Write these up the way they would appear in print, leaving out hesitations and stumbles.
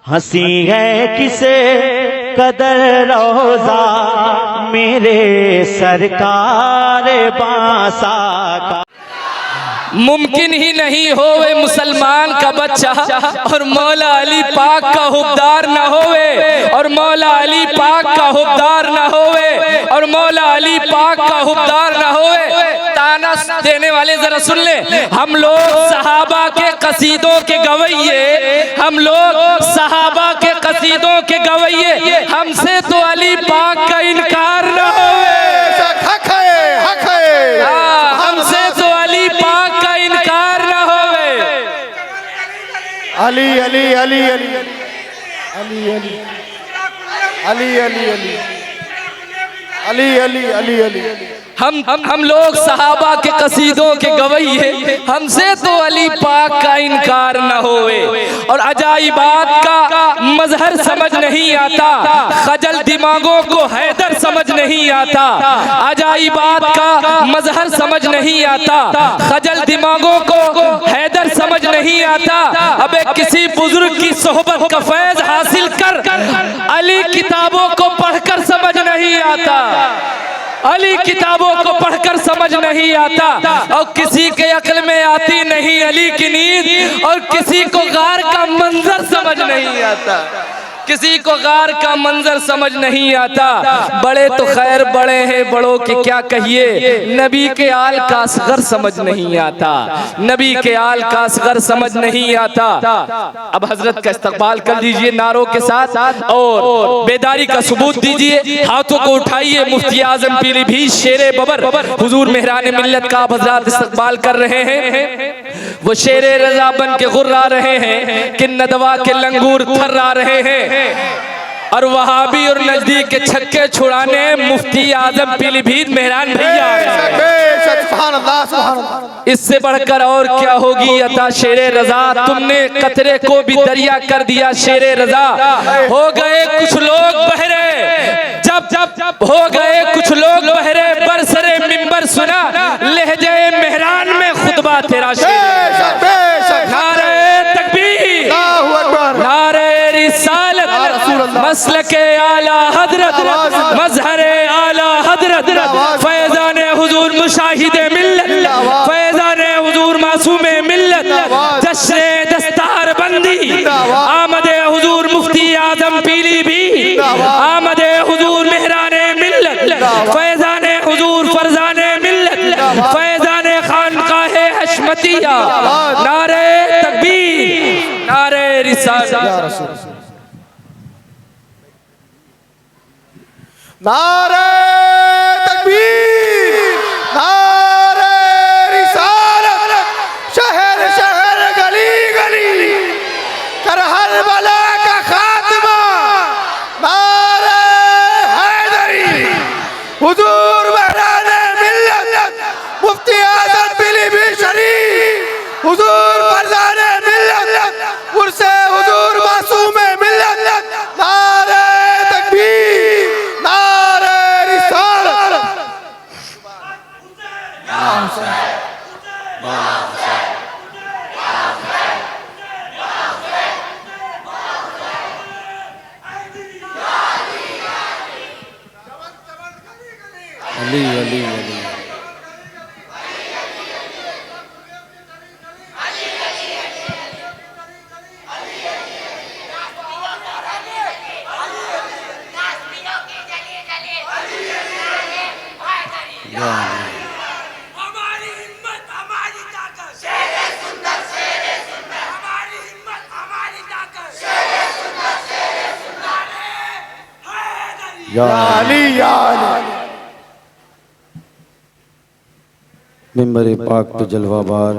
हंसी है किसे कदर रोजा मेरे सरकार बांसा का। मुमकिन ही नहीं होवे मुसलमान का बच्चा और मौला अली पाक का हुबदार न होवे, और मौला अली पाक का हुबदार न होवे, और मौला अली पाक का हुबदार न होवे। ताना देने वाले जरा सुन ले, हम लोग सहाबा के कसीदों के गवैये, हम लोग सहाबा के कसीदों के गवैये, हमसे तो अली पाक का इनकार न होवे। हमसे तो अली पाक का इनकार न होवे। अली अली अली अली अली अली अली अली अली अली अली अली अली हम लोग सहाबा के कसीदों के गवैये, हमसे तो अली पाक का इनकार न होवे। और अजाइबात का मजहर समझ नहीं आता, खजल दिमागों को हैदर समझ नहीं आता। अजाइबात का मजहर समझ नहीं आता, खजल दिमागों को हैदर समझ नहीं आता। अबे किसी बुजुर्ग की सोहबत का फैज हासिल कर, अली किताबों को पढ़कर समझ नहीं आता, अली किताबों को पढ़कर समझ नहीं आता। और किसी के अक्ल में आती नहीं अली की नींद, और किसी को गार का मंजर समझ नहीं आता, किसी को गार का मंजर समझ नहीं आता। बड़े तो खैर बड़े हैं, बड़ों के क्या कहिए, नबी के आल का असगर समझ नहीं आता, नबी के आल का असगर समझ नहीं आता। अब हजरत का इस्तकबाल कर दीजिए नारों के साथ, और बेदारी का सबूत दीजिए। हाथों को उठाइए, मुफ्ती आजम पीलीभीत शेरे बबर हुजूर मेहरान मिल्लत का आप हजरात इस्तकबाल कर रहे हैं। वो शेरे रजा बन के गुर्रा रहे हैं कि नदवा के लंगूर थर्रा रहे हैं, और वहाबी और नजदीक के छक्के छुड़ाने मुफ्ती आजम पीलीभीत मेहरान भैया। इससे बढ़कर और क्या होगी अता शेरे रजा, तुमने कतरे को भी दरिया कर दिया शेरे रजा। हो गए कुछ लोग बहरे, जब हो गए कुछ लोग बहरे, बरसरे मिंबर सुना लहजे मेहरान में खुतबा तेरा शेर। नारे तकबीर, नारे रिसालत, मसलके आला हजरत, मजहरे आला हजरत, फैजाने हुजूर मुशाहिदे मिल्लत, फैजाने हुजूर मासूमे मिल्लत, जश्ने दस्तार बंदी, आमदे हुजूर मुफ्ती आजम पीलीभीत, आमदे हुजूर मेहराने मिल्लत, फैजाने हुजूर फरजाने मिल्लत, फैजाने खानकाहे हशमतिया। नारे तकबीर, नारे रिसालत, नारे तकबीर, नारे रिसालत, शहर शहर गली गली कर हर बला का खात्मा। नारे हैदरी, हुजूर मेहराने मिल्लत, मुफ्ती आजम पीलीभीत शरीफ, हुजूर फरजाने मिल्लत, उर्से हुजूर मासूमे मिल्लत। नारे तकबीर, नारे रिसालत। अली अली अली मिंबर पाक पे जलवाबार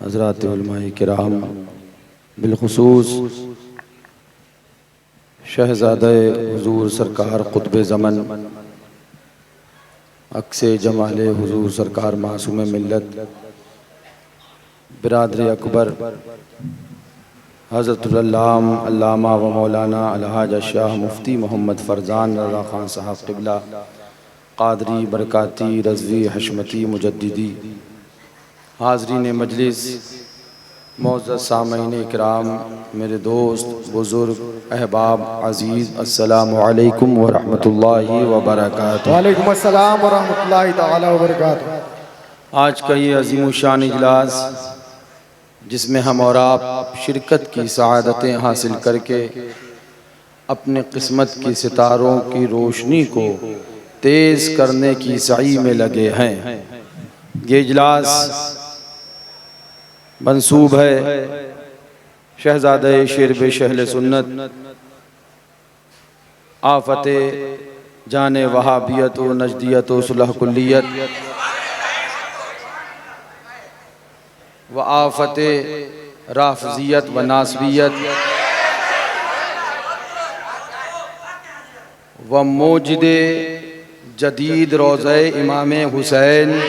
हज़रात उलमाए किराम, बिलखुसूस शहज़ादे हुजूर सरकार क़ुत्ब ज़मन अक्से जमाले हुजूर सरकार मासूम मिल्लत, बिरादर अकबर हज़रतुल अल्लामा व मौलाना अलहाज शाह मुफ्ती मोहम्मद फ़रजान रज़ा ख़ान साहब क़िबला क़ादरी बरकाती रज़वी हशमती मुजद्दिदी, हाज़रीन मजलिस, मौजूद सामीन इकराम, मेरे दोस्त बुज़ुर्ग अहबाब अज़ीज़, अस्सलामु अलैकुम व रहमतुल्लाहि व बरकातुहू। वालेकुम अस्सलाम व रहमतुल्लाहि तआला व बरकातुहू। आज का ये अज़ीमुश्शान इजलास जिसमें हम और आप शिरकत की सआदतें हासिल करके अपने किस्मत की सितारों की रोशनी को तेज़ करने की सई में लगे हैं। ये इजलास मंसूब है शहज़ादे शेरबे शहले सुन्नत आफत जाने वहाबियत व नजदियत व सुलह कुल्लियत व आफत राफजियत व नासबियत व मोजिदे जदीद रोज़े इमाम हुसैन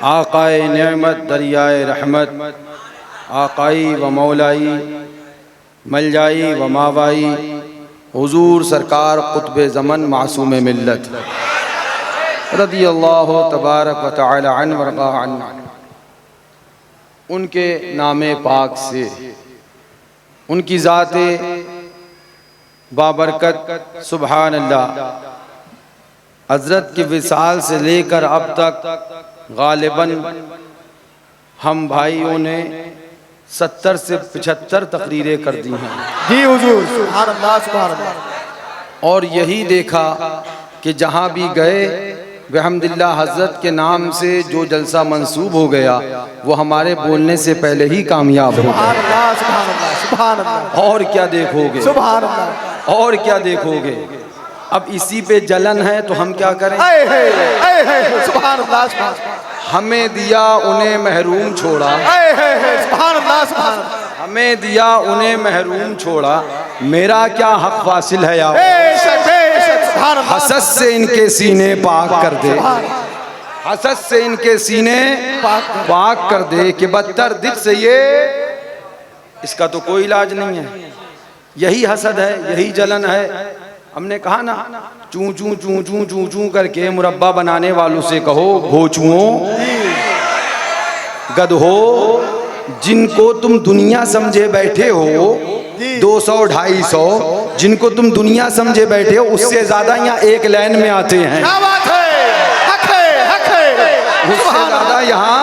आकाए नेमत दरियाए रहमत आकाई व मौलाई मलजाई व मावाई हुजूर सरकार कुतुब ज़मन मासूम मिल्लत रज़ियल्लाहु तबारक व तआला अन्हु व रज़ा अन्हु, उनके नामे पाक से, उनकी ज़ाते बाबरकत सुबहान अल्लाह, हज़रत के विसाल से लेकर अब तक गालिबन हम भाइयों ने 70 से 75 तकरीरें कर दी हैं। जी हुजूर, सुभान अल्लाह सुभान अल्लाह। और यही देखा कि जहाँ भी गए बिहम्दिल्लाह हज़रत के नाम से जो जलसा मंसूब हो गया वो हमारे बोलने से पहले ही कामयाब हो सुभान गया। अल्लाह सुभान अल्लाह सुभान अल्लाह। और क्या देखोगे, सुभान अल्लाह, और क्या देखोगे। अब इसी पे जलन है तो हम क्या करें। सुभान अल्लाह सुभान अल्लाह। हमें दिया उन्हें महरूम छोड़ा, सुभान अल्लाह सुभान अल्लाह। हमें दिया उन्हें महरूम छोड़ा, मेरा क्या हक वासिल है या सुभान अल्लाह। हसद से इनके सीने पाक कर दे, हसद से इनके सीने पाक कर दे कि बदतर दिल से ये, इसका तो कोई इलाज नहीं है। यही हसद है, यही जलन है। हमने कहा ना, चूं चूं चूं चूं चूं चूं करके मुरब्बा बनाने वालों से कहो, भोचुओं गधो, जिनको तुम दुनिया समझे बैठे हो 200-250, जिनको तुम दुनिया समझे बैठे हो उससे ज्यादा यहाँ एक लाइन में आते हैं। क्या बात है, हक है, हक है। उससे ज्यादा यहाँ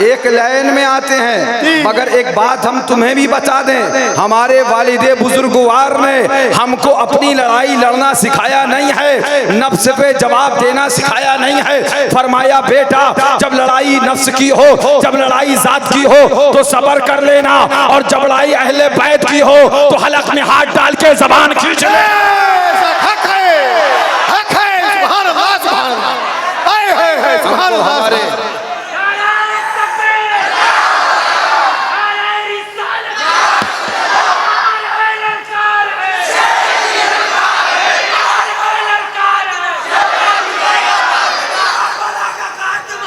एक लाइन में आते हैं। मगर एक बात हम तुम्हें भी बता दें, हमारे वालिदे बुजुर्गवार ने हमको अपनी लड़ाई लड़ना सिखाया नहीं है, नफ्स पे जवाब देना सिखाया नहीं है। फरमाया बेटा, जब लड़ाई नफ्स की हो, जब लड़ाई जात की हो तो सब्र कर लेना, और जब लड़ाई अहले बैत की हो तो हलक में हाथ डाल के जबान खींच ले। हक है, हक है। सुभान अल्लाह सुभान अल्लाह। सुभान अल्लाह। हमारे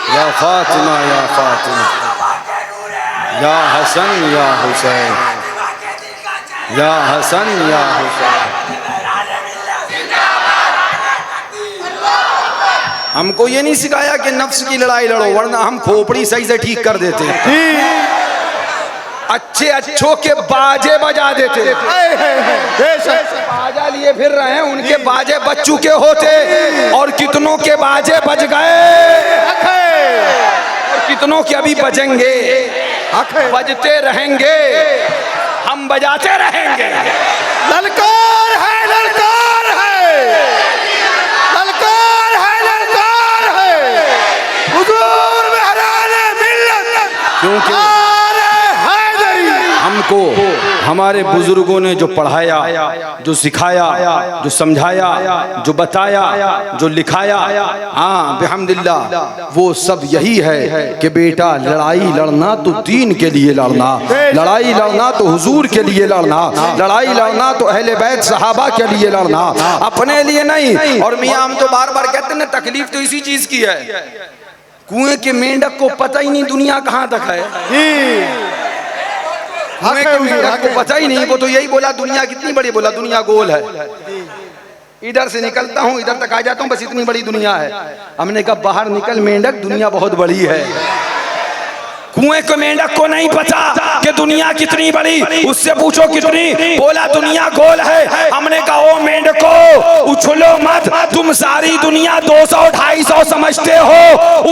या फातिमा या फातिमा, या हसन या हुसैन, या हसन या हुसैन। हमको ये नहीं सिखाया कि नफ्स की लड़ाई लड़ो, वरना हम खोपड़ी सही से ठीक कर देते, अच्छे अच्छों के बाजे बजा देते। बाजा लिए फिर रहे हैं, उनके बाजे बज चुके होते और कितनों के बाजे बज गए और कितनों के अभी बजेंगे, बजते रहेंगे, हम बजाते रहेंगे। ललकार है, ललकार है, ललकार है, ललकार है। हुजूर मेहराने मिल्लत, क्योंकि हमको हमारे बुजुर्गों ने जो पढ़ाया, जो सिखाया, जो समझाया, जो बताया, जो लिखाया, हाँ बिहम्दिल्लाह वो सब यही है कि बेटा लड़ाई लड़ना तो दीन के लिए लड़ना, लड़ाई लड़ना तो हुजूर के लिए लड़ना, लड़ाई लड़ना तो अहले बैत सहाबा के लिए लड़ना, अपने लिए नहीं। और मियाँ हम तो बार बार कहते हैं तकलीफ तो इसी चीज की है, कुएं के मेंढक को पता ही नहीं दुनिया कहाँ तक है। हमें को पता ही नहीं, वो तो यही बोला दुनिया कितनी बड़ी, बोला दुनिया गोल है। इधर से निकलता हूँ इधर तक आ जाता हूँ, बस इतनी बड़ी दुनिया है। हमने कहा बाहर निकल मेंढक, दुनिया बहुत बड़ी है। कुएं के मेंढक को नहीं पता कि दुनिया कितनी बड़ी, उससे पूछो कितनी, बोला दुनिया गोल है। हमने कहा ओ मेंढको उछलो मत, तुम सारी दुनिया 200-250 समझते हो,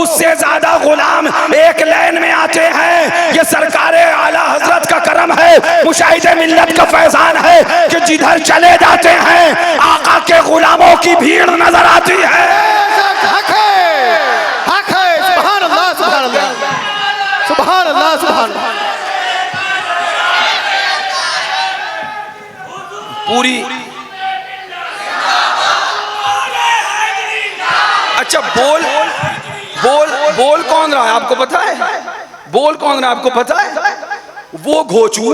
उससे ज्यादा गुलाम एक लाइन में आते हैं। ये सरकारे आला हजरत का करम है, मुशाहिदे मिल्लत का फैजान है कि जिधर चले जाते हैं आका के गुलामों की भीड़ नजर आती है। हक है, हक है। सुभान अल्लाह, सुभान अल्लाह, सुभान अल्लाह, सुभान अल्लाह। पूरी अच्छा बोल बोल बोल कौन रहा है आपको पता है? बोल कौन रहा है आपको पता है? वो घोचू,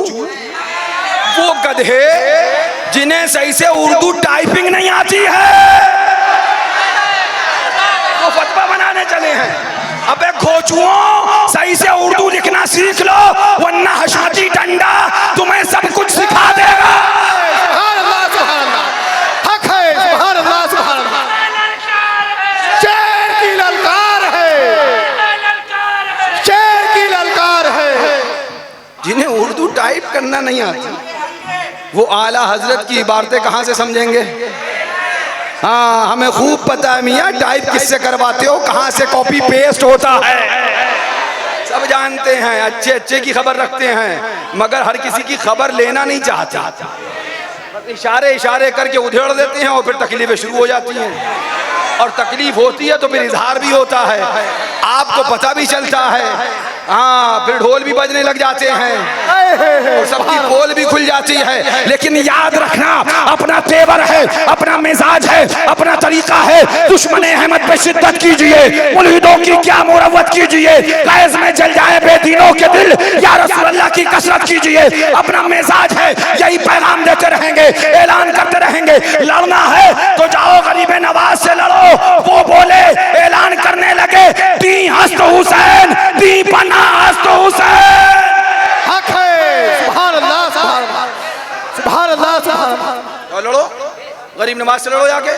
वो गधे जिन्हें सही से उर्दू टाइपिंग नहीं आती है, वो फतवा बनाने चले हैं। अबे घोचुओं, सही से उर्दू लिखना सीख लो, वरना हशाती डंडा तुम्हें सब कुछ सिखा देगा। सुभान अल्लाह, सुभान अल्लाह, हक है। सुभान अल्लाह, सुभान अल्लाह। शेर की ललकार है, शेर की ललकार है। जिन्हें उर्दू टाइप करना नहीं आती वो आला हजरत की इबारतें कहां से समझेंगे? हाँ, हमें खूब पता है मियाँ, टाइप किससे करवाते हो, कहां से कॉपी पेस्ट होता है, सब जानते हैं। अच्छे अच्छे की खबर रखते हैं, मगर हर किसी की खबर लेना नहीं चाहता। बस इशारे इशारे करके उधेड़ देते हैं और फिर तकलीफें शुरू हो जाती हैं। और तकलीफ होती है तो फिर इजहार भी होता है, आपको पता भी चलता है। हाँ, फिर ढोल भी बजने लग जाते हैं और सबकी पोल भी खुल जाती है। लेकिन याद रखना, अपना तेवर है, अपना मिजाज है, अपना तरीका है। दुश्मन अहमद पे शिद्दत कीजिए, मुल्हिदों की क्या मुरव्वत कीजिए, कैद में जल जाए बेदीनों के दिल, या रसूल अल्लाह की कसरत कीजिए। अपना मिजाज है, यही पैगाम देते रहेंगे, ऐलान करते रहेंगे। लड़ना है तो जाओ गरीब नवाज से लड़ो। वो बोले, ऐलान करने लगे, दी हस्त हुसैन, दी पन्ना हस्त हुसैन। हक है। सुभान अल्लाह, सुभान अल्लाह, सुभान अल्लाह, सुभान अल्लाह। तो लड़ो, गरीब नवाज से लड़ो जाके।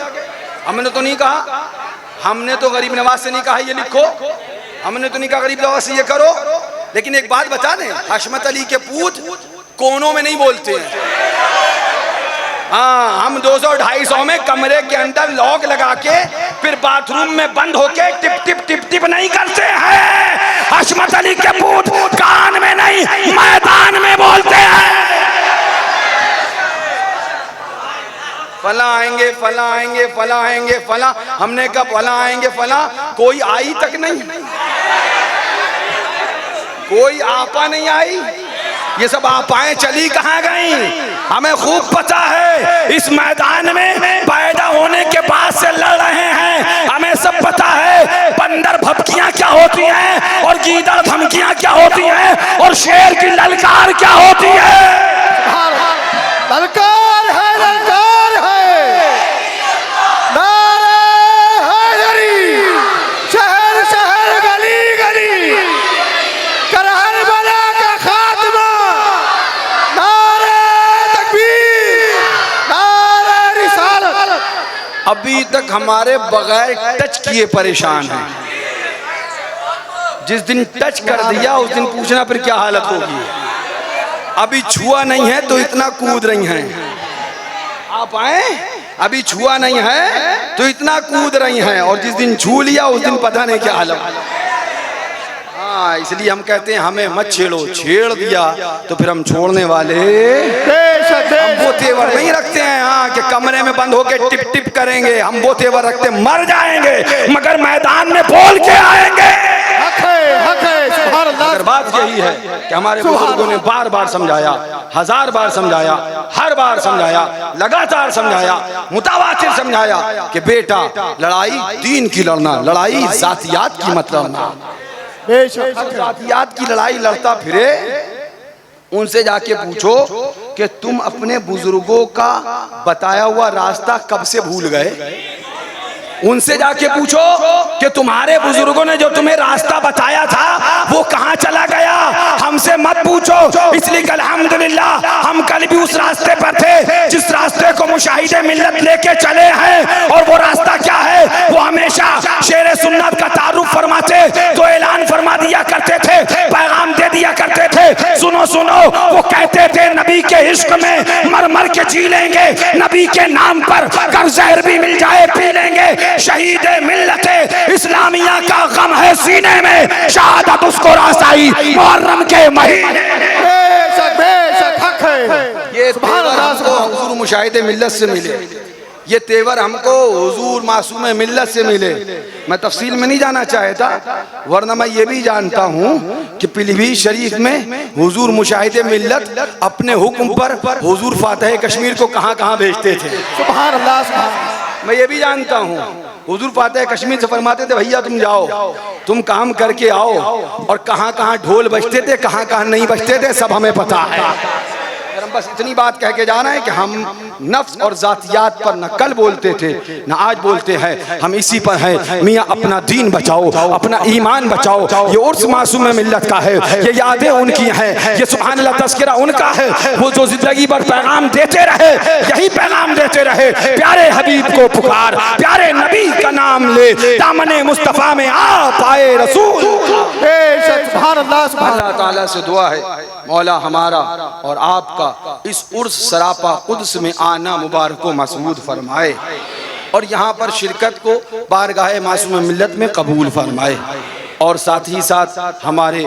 हमने तो नहीं कहा, हमने तो गरीब नवाज से नहीं कहा ये लिखो, हमने तो नहीं कहा गरीब नवाज से ये करो। लेकिन एक बात बता दें, हशमत अली के पूत कोनों में नहीं बोलते हैं। हाँ, हम 200-250 में कमरे के अंदर लॉक लगा के फिर बाथरूम में बंद होके टिप टिप टिप टिप नहीं करते हैं। हशमत अली के पूत कान में नहीं, मैदान में बोलते हैं। फला आएंगे, फला आएंगे, फला आएंगे, फला। हमने कहा फला आएंगे, फला, कोई आई तक नहीं, कोई आपा नहीं आई। ये सब आपाएं चली कहां गई? हमें खूब पता है, इस मैदान में पैदा होने के बाद से लड़ रहे हैं। हमें सब पता है बंदर भपकियां क्या होती हैं और गीदड़ धमकियां क्या होती हैं और शेर की ललकार क्या होती है। ललकार है, ललकार है, नारे हैदरी, शहर शहर गली गली, करहल बला का खात्मा, नारे तकबीर, नारे रिसालत। अभी तक हमारे बगैर टच किए परेशान हैं। जिस दिन टच कर दिया उस दिन पूछना फिर क्या हालत होगी। अभी छुआ नहीं है तो इतना कूद रही हैं। आप आए, अभी छुआ नहीं है तो इतना कूद रही हैं, और जिस दिन छू लिया उस दिन पता नहीं क्या हालत। हाँ, इसलिए हम कहते हैं हमें मत छेड़ो, छेड़ दिया तो फिर हम छोड़ने वाले हम वो तेवर नहीं रखते हैं। हाँ, कि कमरे में बंद होके टिप टिप करेंगे, हम वो तेवर रखते, मर जाएंगे मगर मैदान में बोल के आएंगे। हक है, हक है। सुभान अल्लाह। अगर बात यही है कि हमारे बुजुर्गों ने बार बार समझाया, 1000 बार समझाया, हर बार समझाया, लगातार समझाया, मुतावातिर समझाया कि बेटा लड़ाई दीन की लड़ना, लड़ाई जातियात की मत लड़ना। जातियात की लड़ाई लड़ता फिरे, उनसे जाके पूछो कि तुम अपने बुजुर्गों का बताया हुआ रास्ता कब से भूल गए। उनसे जाके पूछो कि तुम्हारे बुजुर्गों ने जो तुम्हें रास्ता बताया था वो कहां चला गया। हमसे मत पूछो, इसलिए कि अल्हम्दुलिल्लाह हम कल भी उस रास्ते पर थे जिस रास्ते को मुशाहिदे मिल्लत लेके चले हैं। और वो रास्ता क्या है? वो हमेशा शेर सुन्नत का तारुफ फरमाते तो ऐलान फरमा दिया करते थे, पैगाम दे दिया करते थे। सुनो सुनो, वो कहते थे नबी के इश्क में मर मर के जी लेंगे, नबी के नाम पर कर जहर भी मिल जाए पी लेंगे। शहीद मिल्लते इस्लामिया का गम है सीने में, शहादत उसको रासाई मुहर्रम के महीने। बेशक बेशक हक है। ये तेवर हमको हुजूर मुशाहिदे मिल्लत से मिले, ये तेवर हमको हुजूर मासूम मिल्लत से मिले। मैं तफसील में नहीं जाना चाहता, वरना मैं ये भी जानता हूँ कि पीलीभीत शरीफ में हुजूर मुशाहिदे मिल्लत अपने हुक्म पर हुजूर फातह कश्मीर को कहाँ कहाँ भेजते थे। सुभान अल्लाह सुभान अल्लाह। मैं ये भी जानता हूँ हुजूर फातह कश्मीर से फरमाते थे भैया तुम जाओ, तुम काम करके आओ, और कहाँ कहाँ ढोल बजते थे, कहाँ कहाँ नहीं बजते थे, सब हमें पता है। हम बस इतनी बात कह के जाना है कि हम नफ्स और जातियात पर न कल बोलते थे न आज बोलते हैं, हम इसी पर हैं। मियाँ अपना दीन बचाओ, अपना ईमान बचाओ। ये उर्स मासूम मिल्लत का है, ये यादें उनकी हैं, ये सुभान अल्लाह तज़किरा उनका है। वो जो जिंदगी भर पैगाम देते रहे, यही पैगाम देते रहे, प्यारे हबीब को पुकार, प्यारे नबी का नाम ले, दामने मुस्तफ़ा में आ पाए रसूल। बेशक सुभान अल्लाह सुभान अल्लाह ताला से दुआ है मौला हमारा और आपका इस उर्स सरापा कुद्स में आना मुबारक को मसऊद फरमाए, और यहाँ पर शिरकत को बारगाह मासूम मिल्लत में कबूल फरमाए। और साथ ही साथ हमारे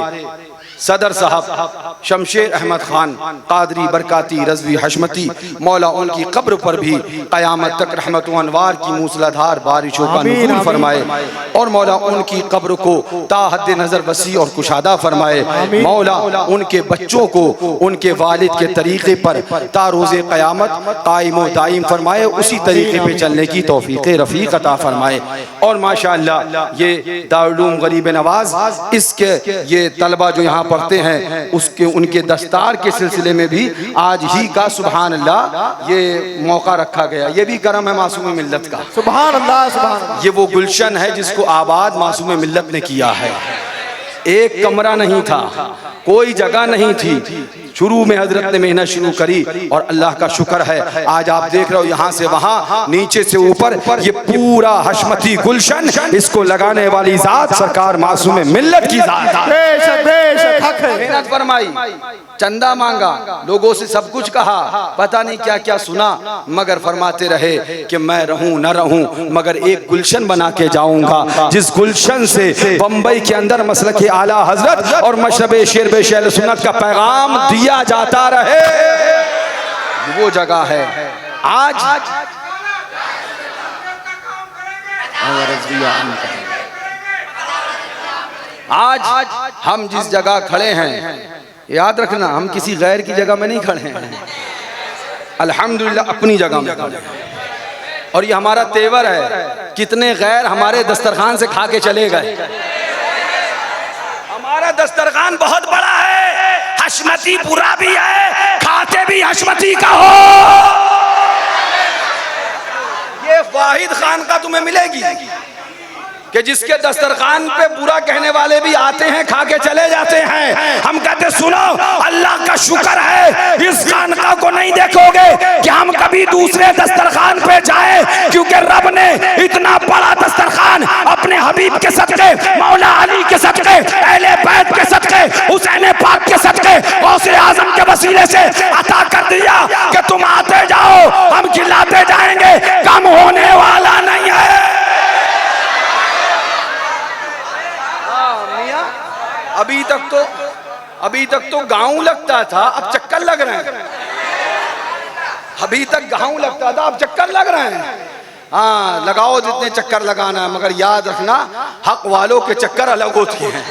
सदर साहब शमशेर अहमद खान कादरी बरकाती रज़वी हशमती, मौला उनकी कब्र पर भी क़यामत तक रहमत व अनवार की मूसलाधार बारिशों का नुज़ूल फरमाए, और मौला उनकी कब्र को ताहद नज़र वसी और कुशादा फरमाए। मौला उनके बच्चों को उनके वालिद के तरीक़े पर तारोज़े क़यामत कायम व दायम फरमाए, उसी तरीक़े पर चलने की तौफ़ीक़ रफ़ीक़ अता फरमाए। और माशाअल्लाह ये दारुल उलूम गरीब नवाज, इसके ये तलबा जो यहाँ पढ़ते हैं उसके उनके दस्तार के सिलसिले में भी आज ही का सुभान अल्लाह ये मौका रखा गया। ये भी करम है मासूम मिल्लत का। सुभान अल्लाह सुभान अल्लाह। ये वो गुलशन है जिसको आबाद मासूम मिल्लत ने किया है। एक कमरा नहीं था, कोई जगह नहीं थी, शुरू में हजरत ने मेहनत शुरू करी, और अल्लाह का शुक्र है आज आप देख रहे हो यहाँ से वहाँ, नीचे से ऊपर, ये पूरा हशमती गुलशन, इसको लगाने वाली जात सरकार मासूम मिल्लत की जात है। बेशक बेशक हक है। मेहनत फरमाई, चंदा मांगा, लोगों से सब कुछ कहा, पता नहीं क्या क्या सुना, मगर फरमाते रहे कि मैं रहूं न रहूं मगर एक गुलशन बना के जाऊंगा, जिस गुलशन से बम्बई के अंदर मसलक आला हजरत और मशरब शेर बेशल सुन्नत का पैगाम दिया जाता रहे। वो जगह है आज हम जिस जगह खड़े हैं, याद रखना हम किसी गैर की जगह में नहीं खड़े हैं, अल्हम्दुलिल्लाह अपनी जगह में खड़े हैं। और ये हमारा तेवर है, कितने गैर हमारे दस्तरखान से खा के चले गए। हमारा दस्तरखान बहुत बड़ा है, हशमती पूरा भी है, खाते भी हशमती का हो। ये वाहिद खान का तुम्हें मिलेगी कि जिसके दस्तरखान पे बुरा कहने वाले भी आते हैं, खा के चले जाते हैं। हम कहते सुनो, अल्लाह का शुक्र है इस खानका को नहीं देखोगे कि हम कभी दूसरे दस्तरखान पे जाए, क्योंकि रब ने इतना बड़ा दस्तरखान अपने हबीब के सदके, मौला अली के सदके, अहले बैत के सदके, हुसैन पाक के सदके, गौसे आजम के वसीले से अता कर दिया कि तुम आते जाओ, हम खिलाते जाएंगे, कम होने वाला नहीं है। अभी तक तो गांव लगता था, अब चक्कर लग रहे हैं। अभी तक गांव लगता था, अब चक्कर लग रहे हैं। हाँ, लगाओ जितने चक्कर लगाना है, मगर याद रखना हक वालों के चक्कर अलग होते हैं।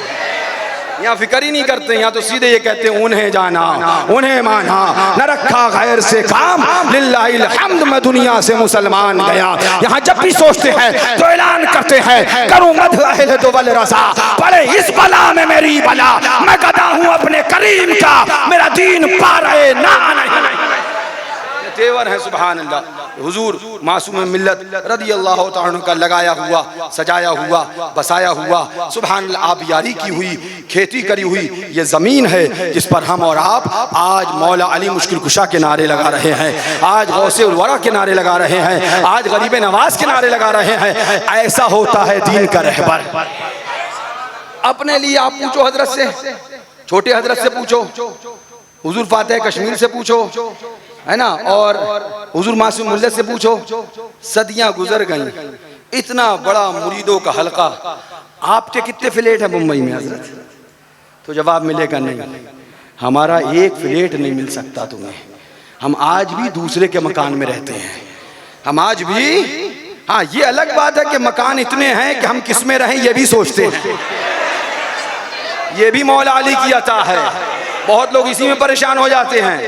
यहाँ फिक्र ही नहीं करते, यहाँ तो सीधे ये कहते हैं उन्हें जाना उन्हें माना, न रखा गैर से काम, लिल्लाहिल हम्द मैं दुनिया से मुसलमान गया। यहाँ जब भी सोचते हैं तो ऐलान करते हैं, करूँ मद अहले तो वल रसा, पड़े इस बला में मेरी बला, मैं गदा हूँ अपने करीम का, मेरा दीन पा रहे ना नहीं। तेवर है सुभान अल्लाह। हुजूर मासूम मिल्लत रदी अल्लाह तआला अन्हु का लगाया हुआ, सजाया हुआ, बसाया हुआ, सुभान अल्लाह, आप यारी की हुई, खेती करी हुई ये ज़मीन है जिस पर हम और आप आज मौला अली मुश्किल कुशा के नारे लगा रहे हैं, आज गौसे उल वरा के नारे लगा रहे हैं, आज गरीब नवाज के नारे लगा रहे हैं। ऐसा होता है दीन का रहबर। अपने लिए आप पूछो हजरत से, छोटे हजरत से पूछो, हुजूर फातिह कश्मीर से पूछो, है ना, और हुजूर मासूम मुल्ला से पूछो। सदियां गुजर गई, इतना बड़ा मुरीदों का हलका, आपके कितने फ्लैट है मुंबई में हजरत? तो जवाब मिलेगा नहीं, हमारा एक फ्लैट नहीं मिल सकता तुम्हें। हम आज भी दूसरे के मकान में रहते हैं, हम आज भी, हाँ ये अलग बात है कि मकान इतने हैं कि हम किस में रहें ये भी सोचते हैं, ये भी मौला अली की अता है। बहुत लोग इसी में परेशान हो जाते हैं,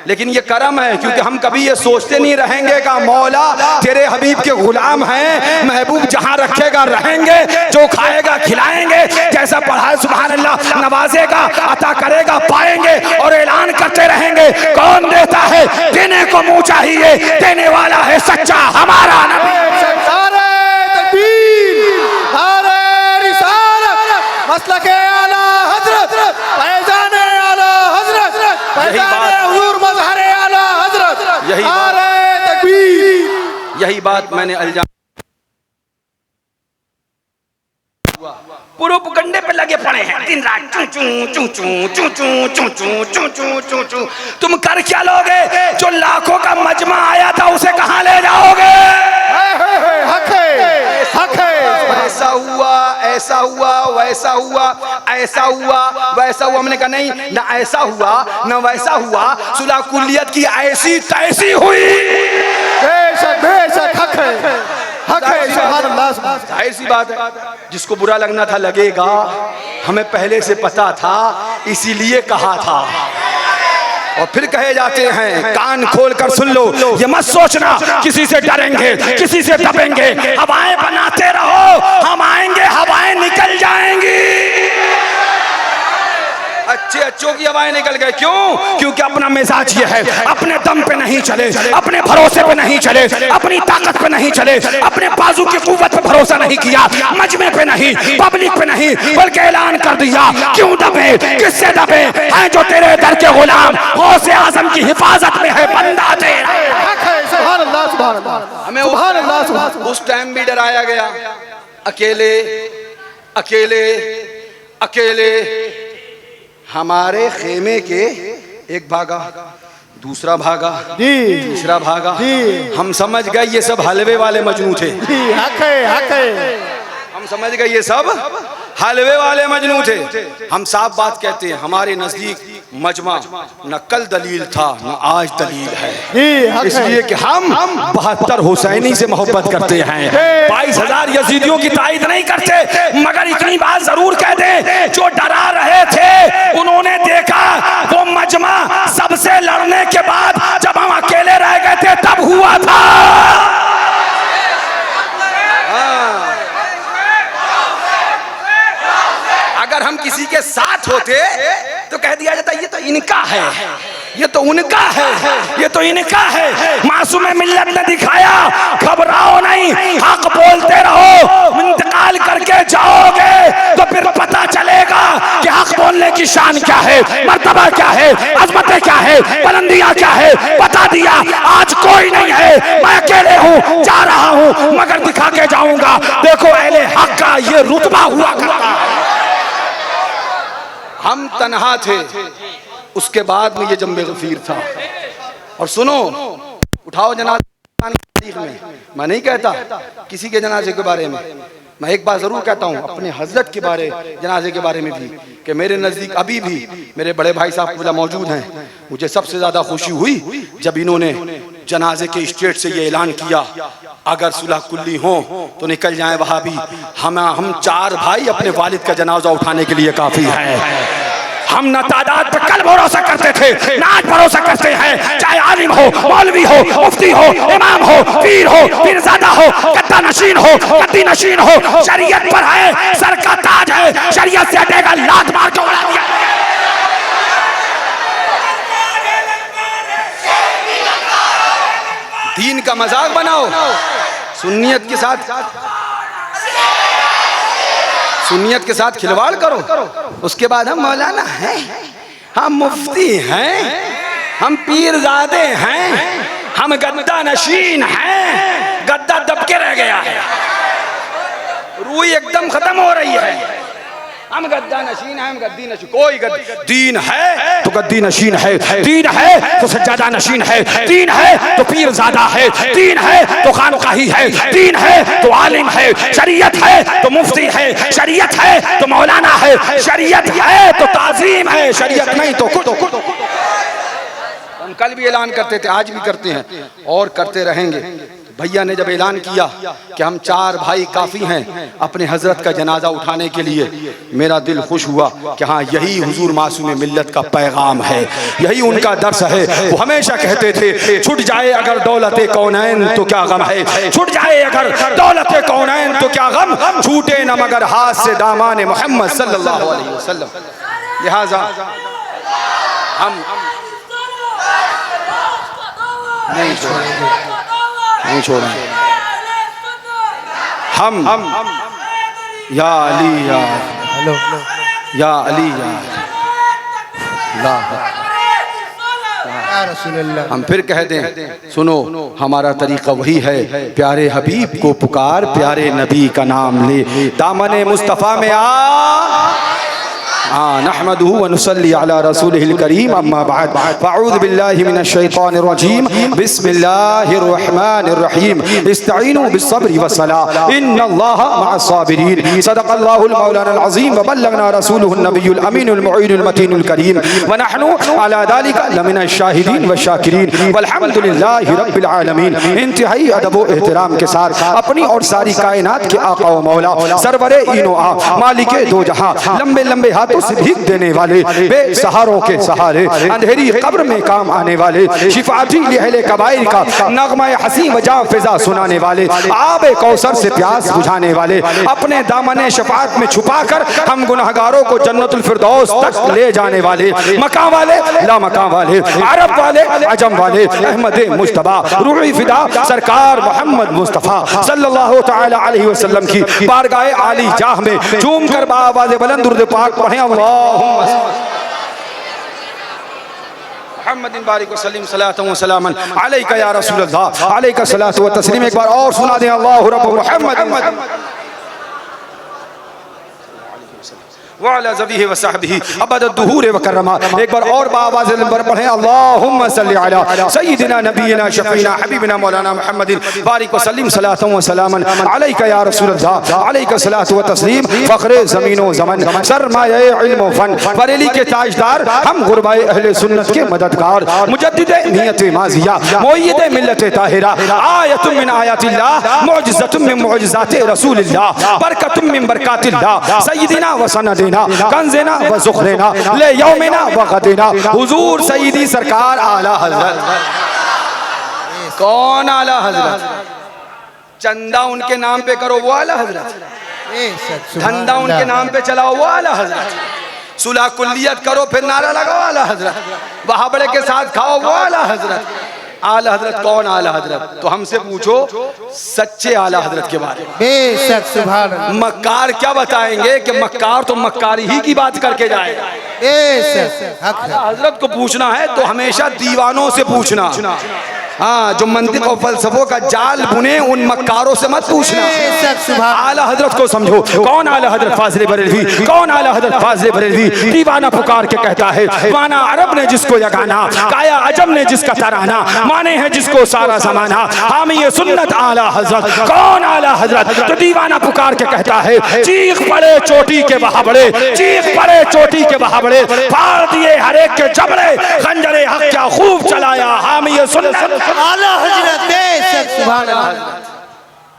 लेकिन ये करम है, क्योंकि हम कभी ये सोचते नहीं रहेंगे का मौला तेरे हबीब के गुलाम हैं, महबूब जहां रखेगा रहेंगे, जो खाएगा खिलाएंगे, जैसा पढ़ाए सुभान अल्लाह, नवाजेगा अता करेगा पाएंगे, और ऐलान करते रहेंगे कौन देता है, देने को मुंह चाहिए, देने वाला है सच्चा हमारा नबी। मसलके आला हजरत, फैज़ाने आला हजरत, फैज़ाने हुजूर मज़हरे आला हजरत, नारे तकबीर। यही बात मैंने अलजा पूर्व कंडे पे लगे पड़े हैं दिन रात, चू चू चू चू चू चू चू चू चू चू चू। तुम कर क्या लोगे? जो लाखों का मजमा आया था उसे कहां ले जाओगे? हक है, हक है। ऐसा हुआ, ऐसा हुआ, वैसा हुआ, ऐसा हुआ, वैसा हुआ। हमने कहा नहीं, ना ऐसा हुआ ना वैसा हुआ, सुलह कुल्लियत की ऐसी तैसी हुई। बेशक बेशक, हक है, हक है, सुभान अल्लाह। जाहिर सी बात है, जिसको बुरा लगना था लगेगा, हमें पहले से पता था, इसीलिए कहा था। और फिर कहे जाते हैं कान खोल कर सुन लो, ये मत सोचना किसी से डरेंगे, किसी से दबेंगे, हवाएं बनाते रहो, हम आएंगे हवाएं निकल जाएंगी। अच्छे अच्छों की हवाएं निकल गए, क्यों? क्योंकि अपना मिजाज ये है, अपने दम पे नहीं चले, अपने भरोसे पे नहीं चले, अपनी ताकत पे नहीं चले, अपने बाजू की कुव्वत पे भरोसा नहीं किया, मजमे पे नहीं, पब्लिक पे नहीं, बल्कि ऐलान कर दिया क्यों दबे, किससे दबे, हैं जो तेरे दर के गुलाम, गौसे आजम की हिफाजत में है बंदा तेरा। सुभान अल्लाह, सुभान अल्लाह, हमें सुभान अल्लाह, सुभान। उस टाइम भी डराया गया, अकेले अकेले अकेले। हमारे खेमे के एक भागा, दूसरा भागा, तीसरा भागा, हम समझ गए ये सब हलवे वाले मजनू थे। हक है, हक है। हम समझ गए ये सब हलवे वाले मजनू थे। हम साफ बात कहते हैं, हमारे नजदीक मजमा न कल दलील था न आज दलील है, इसलिए कि हम 72 हुसैनी से मोहब्बत करते हैं, 22,000 यजीदियों की ताईद नहीं करते। मगर इतनी बात जरूर कह दे, जो डरा रहे थे उन्होंने देखा वो मजमा सबसे लड़ने के बाद जब हम अकेले रह गए थे तब हुआ था। अगर हम किसी के साथ होते तो कह दिया जाता ये तो इनका है, ये तो उनका है, ये तो इनका है। मासूम मिल्लत ने दिखाया, घबराओ नहीं, हक बोलते रहो, इंतकाल करके जाओगे तो फिर पता चलेगा कि हक बोलने की शान क्या है, मर्तबा क्या है, अजमतें क्या है, बुलंदियां क्या है। बता दिया आज कोई नहीं है, मैं अकेले हूँ, जा रहा हूँ, मगर दिखा के जाऊंगा, देखो अहले हक का ये रुतबा हुआ करता। हम तन्हा थे, उसके बाद में ये जम्बे गफीर था। और सुनो, उठाओ जनाजे में, मैं नहीं कहता किसी के जनाजे के बारे में, मैं एक बात जरूर कहता हूँ अपने हजरत के बारे, जनाजे के बारे में भी, कि मेरे नजदीक अभी भी मेरे बड़े भाई साहब मौजूद हैं। मुझे सबसे ज्यादा खुशी हुई जब इन्होंने जनाजे के स्टेज से ये ऐलान किया, अगर सुलह कुल्ली हो तो निकल जाएं वहां भी, हम 4 भाई अपने वालिद का जनाजा उठाने के लिए काफी है। हम न तादाद पे कल भरोसा करते थे, ना आज भरोसा करते हैं। चाहे आलिम हो, मौलवी हो, मुफ्ती हो, इमाम हो, पीर हो, पीरजादा हो, गद्दा नशीन हो, गद्दी नशीन हो, शरीयत पर है, सर का ताज है, शरीयत से हटेगा लात मार के उड़ा दिया। दीन का मजाक बनाओ, सुन्नियत के साथ खिलवाड़ करो, उसके बाद हम मौलाना हैं, हम मुफ्ती हैं, हम पीरजादे हैं, हम गद्दा नशीन हैं। गद्दा दब के रह गया है, रूह एकदम खत्म हो रही है। हम गद्दा नशीन हैं, हम गद्दी नशीन, कोई दीन है तो गद्दी नशीन है, दीन है तो सज्जादा नशीन है, दीन है तो पीर ज़ादा है, दीन है तो खानकाही है, दीन है तो आलिम है, शरीयत है तो मुफ्ती है, शरीयत है तो मौलाना है, शरीयत है तो ताज़ीम है, शरीयत नहीं तो कुछ। हम कल भी ऐलान करते थे, आज भी करते हैं और करते रहेंगे। भैया ने जब ऐलान किया कि हम 4 भाई काफ़ी हैं अपने हजरत का जनाजा उठाने के लिए, मेरा दिल खुश हुआ कि हाँ, यही हुजूर मासूम मिल्लत का पैगाम है, यही उनका दर्स है। वो हमेशा कहते थे, छूट जाए अगर दौलते कौनैन तो क्या गम है, छूट जाए अगर दौलते कौनैन तो क्या गम, छूटे न मगर हाथ से दामाने मोहम्मद सल्लल्लाहु अलैहि वसल्लम। लिहाजा हम नहीं छोड़ेंगे, हम या अली या अली हम फिर कह दें, सुनो हमारा तरीका वही है, प्यारे हबीब को पुकार, प्यारे नबी का नाम ले, दामने मुस्तफ़ा में नहमदुहु व नुसल्ली अला रसूलिहिल करीम, अम्मा बाद, फ़अऊज़ु बिल्लाहि मिनश शैतानिर रजीम, बिस्मिल्लाहिर रहमानिर रहीम, इस्तईनु बिस्सब्रि वस्सलाह, इन्नल्लाहा मअस साबिरीन, सदक़ल्लाहुल मौलानाल अज़ीम व बल्लगना रसूलुहुन नबियुल अमीनुल मुईनुल मतीनुल करीम, व नहनु अला ज़ालिका लमिनश शाहिदीन व शाकिरीन, वल्हम्दुलिल्लाहि रब्बिल आलमीन। इंतहाई अदब व एहतराम के साथ अपनी और सारी कायनात के आका व मौला, सरवरे इनो आ, मालिके दो जहां, लंबे लंबे हाथों से भीख देने वाले, बेसहारों के सहारे, अंधेरी कब्र में काम आने वाले, शिफाती अहले कबाइर का नगमा हसी वजा फिजा सुनाने वाले, आबे कौसर से प्यास बुझाने वाले, अपने दामने शफाअत में छुपाकर हम गुनहगारों को जन्नतुल फिरदौस तक ले जाने वाले, मकां वाले ला मकां वाले, अरब वाले अजम वाले, अहमद मुज्तबा रूही फिदा सरकार मोहम्मद मुस्तफ़ा सल्लल्लाहु तआला अलैहि वसल्लम की बारगाह आली जाह में झूम कर बावाज़ बुलंद दुरूद पाक पढ़े, मुहम्मदिन बारिक वसल्लिम सलातन व सलामन अलैका या रसूलल्लाह, अलैका सलातु व तस्लीम। एक बार और सुना दें, अल्लाहु रब्बु मुहम्मद वाला ज़बीह व सहबिही अबद दुहूर व कररमा। एक बार और बावाज़ नंबर पढ़ें, अल्लाहुम्मा सल्लि अला सय्यिदिना नबीना शफीना हबीबिना मौलाना मुहम्मदिन बारिक वसल्लिम सलातन व सलामन अलैका या रसूलल्लाह, अलैका सलातु व तस्लीम। फ़ख्रे ज़मीन व ज़मन, सरमाए इल्म व फन, बरेली के ताजदार, हम गुरबाए अहले सुन्नत के मददगार, मुजद्दिदे नियत माज़िया, मुय्यिदे मिल्लत ताहिरा, आयतुम मिन आयातिल्लाह, मुअजिज़तुम मिन मुअजिज़ाति रसूलिल्लाह, बरकतुम मिन बरकातिल्लाह, सय्यिदिना व सनदिना, कंज़ना व ज़ुख़रिना, ले यौमिना व ग़दिना, हुज़ूर सय्यदी सरकार आला हज़रत। कौन आला हज़रत? चंदा उनके नाम पे करो वो आला हज़रत, धंधा उनके नाम पे चलाओ वो आला हज़रत, सुलह कुल्लियत करो फिर नारा लगाओ आला हज़रत, वहाबड़े के साथ खाओ वो आला हज़रत। आला हज़रत कौन आला हज़रत? तो हमसे पूछो सच्चे आला हज़रत के बारे में। बेशक सुभान अल्लाह। मक्कार क्या बताएंगे कि मक्कार तो मक्कारी ही की बात करके जाएगा। बेशक हक है। आला हज़रत को पूछना है तो हमेशा दीवानों से पूछना, हाँ, जो मंतिक और फलसफों का जाल बुने उन मक्कारों से मत पूछना। आला हज़रत को समझो। कौन आला हज़रत फाज़िल बरेलवी? कौन आला हज़रत फाज़िल बरेलवी? दीवाना पुकार के कहता है, माना अरब ने जिसको यगाना, काया अजम ने जिसका तराना, माने है जिसको सारा ज़माना, हामी ये सुन्नत आला हज़रत। कौन आला हज़रत? तो दीवाना पुकार के कहता है, चीख पड़े चोटी के वहाबड़े, चीख पड़े चोटी के वहाबड़े, फाड़ दिए हर एक के जबड़े, खंजरे हक क्या खूब चलाया, हामी ये सुन्नत आला हज़रत। बेशक सुभान अल्लाह।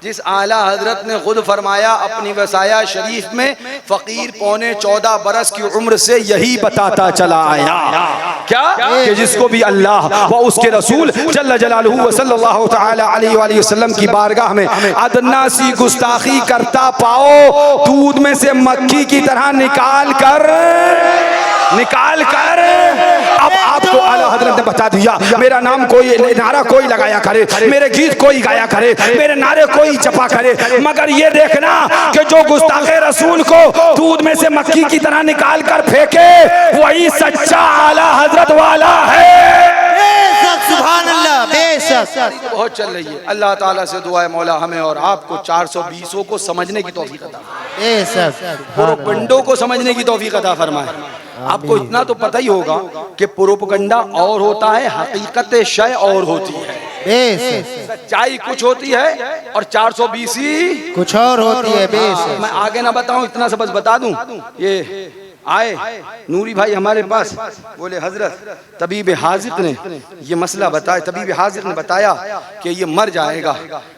जिस आला हज़रत ने खुद फरमाया अपनी वसाया शरीफ में, फ़कीर पौने 14 बरस की उम्र से यही बताता चला आया क्या कि जिसको भी अल्लाह व उसके रसूल जल्ल जलालहू व सल्लल्लाहु तआला अलैहि वसल्लम की बारगाह में अदना सी गुस्ताखी करता पाओ, दूध में से मक्खी की तरह निकाल कर अब आपको आला हज़रत ने बता दिया, मेरा नाम कोई नारा कोई लगाया करे, मेरे गीत कोई गाया करे, मेरे नारे कोई जपा करे, मगर ये देखना कि जो गुस्ताखे रसूल को दूध में से मक्खी की तरह निकाल कर फेंके वही सच्चा आला हज़रत वाला है। बेशक सुभान अल्लाह। बेशक बहुत चल रही है। अल्लाह ताला से दुआ है मौला हमें और आपको 420 को समझने की तौफीक अता। प्रोपगंडो को समझने की तौफीक अता फरमाए। आपको इतना तो पता ही होगा कि प्रोपगंडा और होता है, हकीकत शय और होती है। सच्चाई कुछ होती है और 420 कुछ और होती है। मैं आगे ना बताऊं, इतना सा बस बता दूं। ये आए नूरी भाई हमारे पास, बोले हजरत तबीब हाजिक ने ये मसला बताया, तबीब हाजिक ने बताया कि ये मर जाएगा।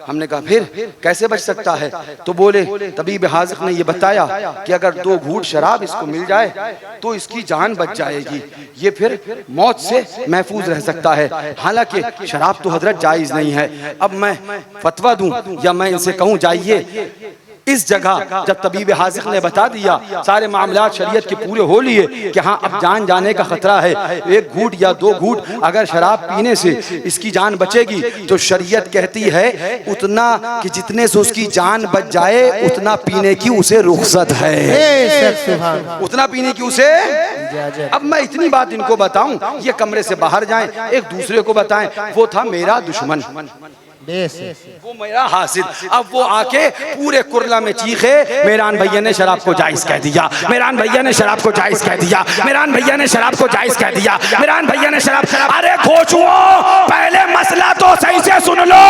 हमने कहा फिर कैसे बच सकता है? तो बोले तबीब हाजिक ने ये बताया कि अगर 2 घूंट शराब इसको मिल जाए तो इसकी जान बच जाएगी, ये फिर मौत से महफूज रह सकता है। हालांकि शराब तो हजरत जायज नहीं है। अब मैं फतवा दूं या मैं इनसे कहूं जाइए इस जगह, जब तबीब हाजिक ने बता दिया, सारे मामलात शरीयत के पूरे हो लिए कि हाँ अब जान जाने का खतरा है, 1 घूंट या 2 घूंट अगर शराब पीने से इसकी जान बचेगी तो शरीयत कहती है उतना कि जितने से उसकी जान बच जाए उतना पीने की उसे रुख्सत है, उतना पीने की उसे। अब मैं इतनी बात इनको बताऊं, ये कमरे से बाहर जाएं, एक दूसरे को बताएं। वो था मेरा दुश्मन, वो मेरा हासिद। अब वो आके पूरे कुरला में चीखे, मेरान भैया ने शराब को जायज कह दिया, मेरान भैया ने शराब को जायज कह दिया, मेरान भैया ने शराब को जायज कह दिया, मेरान भैया ने शराब। अरे खोचुओ, पहले मसला तो सही से सुन लो।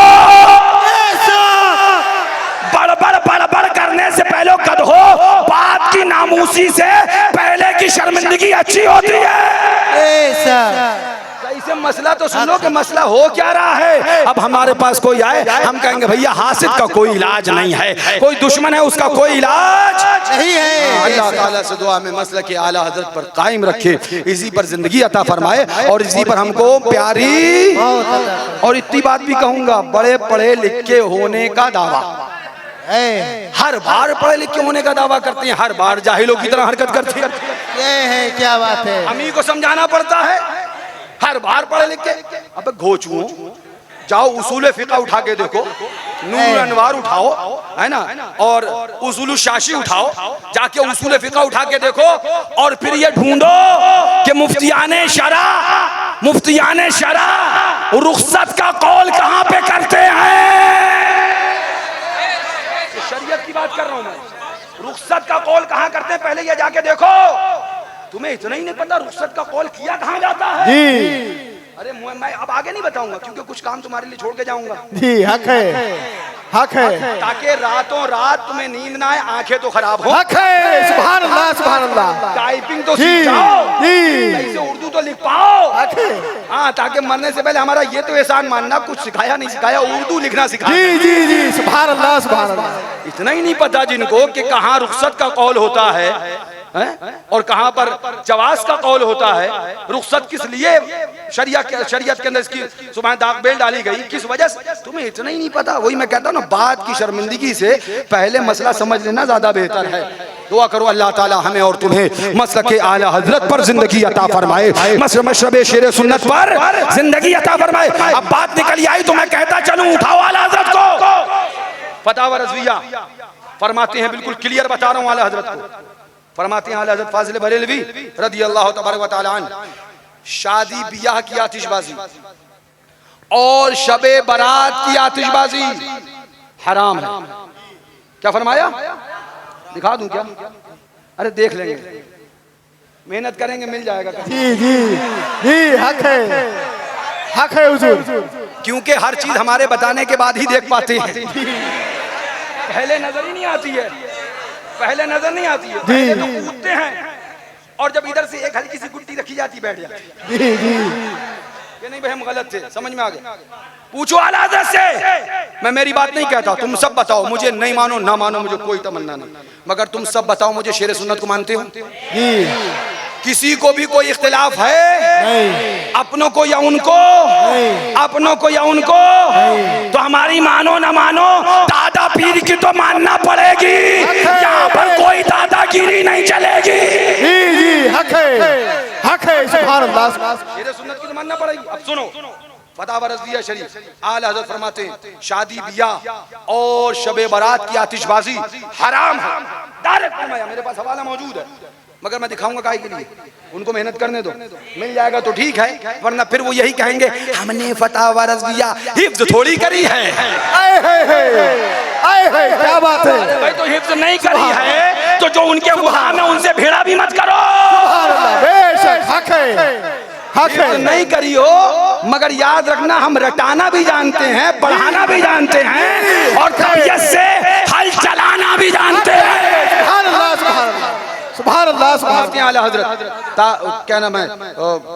बड़बड़ बड़बड़ करने से पहले कदहो, बात की नामूसी से पहले की शर्मिंदगी अच्छी होती है। इसे मसला तो सुन लो कि मसला हो क्या रहा है। अब हमारे पास कोई आए, हम कहेंगे भैया हासिद का कोई इलाज नहीं है, कोई दुश्मन है उसका कोई इलाज नहीं है। अल्लाह ताला से दुआ में मसला के आला हजरत पर कायम रखे, इसी पर जिंदगी अता फरमाए और इसी पर हमको प्यारी। और इतनी बात भी कहूंगा, बड़े पढ़े लिखे होने का दावा हर बार पढ़े लिखे होने का दावा करते हैं, हर बार जाहिलों की तरह हरकत करते हैं। ये है क्या बात है, अमी को समझाना पड़ता है हर बार पढ़े लिख के। अब घोचुओ, जाओ उसूल फिक़ह उठा के देखो, नूर अनवार उठाओ, है ना, और उसूल शाशी उठाओ, जाके उसूल फिक़ह उठा के देखो और फिर ये ढूंढो कि मुफ्तियाने शरा रुख्सत का कौल कहां पे करते हैं। शरीयत की बात कर रहा हूं मैं, रुख्सत का कौल कहां करते हैं पहले ये जाके देखो। तुम्हें इतना ही नहीं पता रुख्सत का कौल किया कहां जाता है जी। अरे मैं अब आगे नहीं बताऊंगा क्योंकि कुछ काम तुम्हारे लिए छोड़ के जाऊंगा जी। हक है, हक है, ताकि रातों रात तुम्हें नींद ना आए, आंखें तो खराब हो। हक है, सुभान अल्लाह, सुभान अल्लाह। टाइपिंग तो सीख जाओ जी, ऐसे उर्दू तो लिख पाओ। हक है, हाँ, ताकि मरने से पहले हमारा ये तो एहसान मानना कुछ सिखाया नहीं सिखाया, उर्दू लिखना सिखाया। जी जी जी, सुभान अल्लाह, सुभान अल्लाह। इतना ही नहीं पता जिनको कि कहाँ रुख्सत का कौल होता है और कहां पर जवाज का कौल होता है, रुख्सत किस लिए शरीयत के अंदर इसकी सुबह दाग बेल डाली गई, किस वजह से, तुम्हें इतना ही नहीं पता। वही मैं कहता हूं ना, बात की शर्मिंदगी से पहले मसला समझ लेना ज्यादा बेहतर है। दुआ करो अल्लाह ताला हमें और तुम्हें मसलक आला हजरत पर जिंदगी अता फरमाए, मशरब शेर सुन्नत पर जिंदगी अता फरमाए। अब बात निकल आई तो मैं कहता चलूं, उठाओ आला हजरत को। फतावा रज़विया फरमाते हैं, बिल्कुल क्लियर बता रहा हूं आला हजरत को, फरमाते हैं आला हज़रत फाज़िल बरेलवी रज़ी अल्लाह तबारक व तआला अन्हु, शादी बियाह की आतिशबाजी और शबे बारात की आतिशबाजी हराम है। क्या फरमाया? दिखा दूं क्या? अरे देख लेंगे, मेहनत करेंगे मिल जाएगा। जी जी जी, हक है, हक है हुजूर, क्योंकि हर चीज हमारे बताने के बाद ही देख पाते हैं, पहले नजर ही नहीं आती है, पहले नजर नहीं आती है, पहले तो कूदते हैं और जब इधर से एक हल्की सी गुट्टी रखी जाती बैठ जाती। जी जी, ये नहीं भाई हम गलत थे, समझ में आ गया। पूछो आला हज़रत से, मैं मेरी बात नहीं कहता, तुम सब बताओ, मुझे नहीं मानो ना मानो, मुझे कोई तमन्ना नहीं, मगर तुम सब बताओ मुझे शेर सुन्नत को मानते हो? जी। किसी को भी कोई इख्तिलाफ है? नहीं। अपनों को या उनको? नहीं। अपनों को या उनको? नहीं। तो हमारी मानो ना मानो, दादा पीर की तो मानना पड़ेगी, यहाँ पर कोई दादागिरी नहीं चलेगी। जी जी, हक है, हक है, सुभान अल्लाह। शेर सुन्नत की तो मानना पड़ेगी। अब सुनो, फतावा रज़विया शरीफ आला हज़रत फरमाते हैं, शादी बियाह और शबे बारात की आतिशबाजी हराम है। डायरेक्ट फरमाया, मेरे पास हवाला मौजूद है, मगर मैं दिखाऊंगा काहे के लिए, उनको मेहनत करने दो, मिल जाएगा तो ठीक है, वरना फिर वो यही कहेंगे हमने फतह व रज़विया हिफ्ज थोड़ी करी है। क्या बात है भाई, तो हिफ्ज नहीं करी है तो जो उनके गुलाम है उनसे भिड़ा भी मत करो। बेशक हक है, हक है। हिफ्ज नहीं करी हो, मगर याद रखना हम रटाना भी जानते हैं, पढ़ाना भी जानते हैं और तबीयत से हल चलाना भी जानते हैं। सुभान अल्लाह, सुभान अल्लाह, सुभान अल्लाह, सुभान आपके आला हजरत क्या नाम है,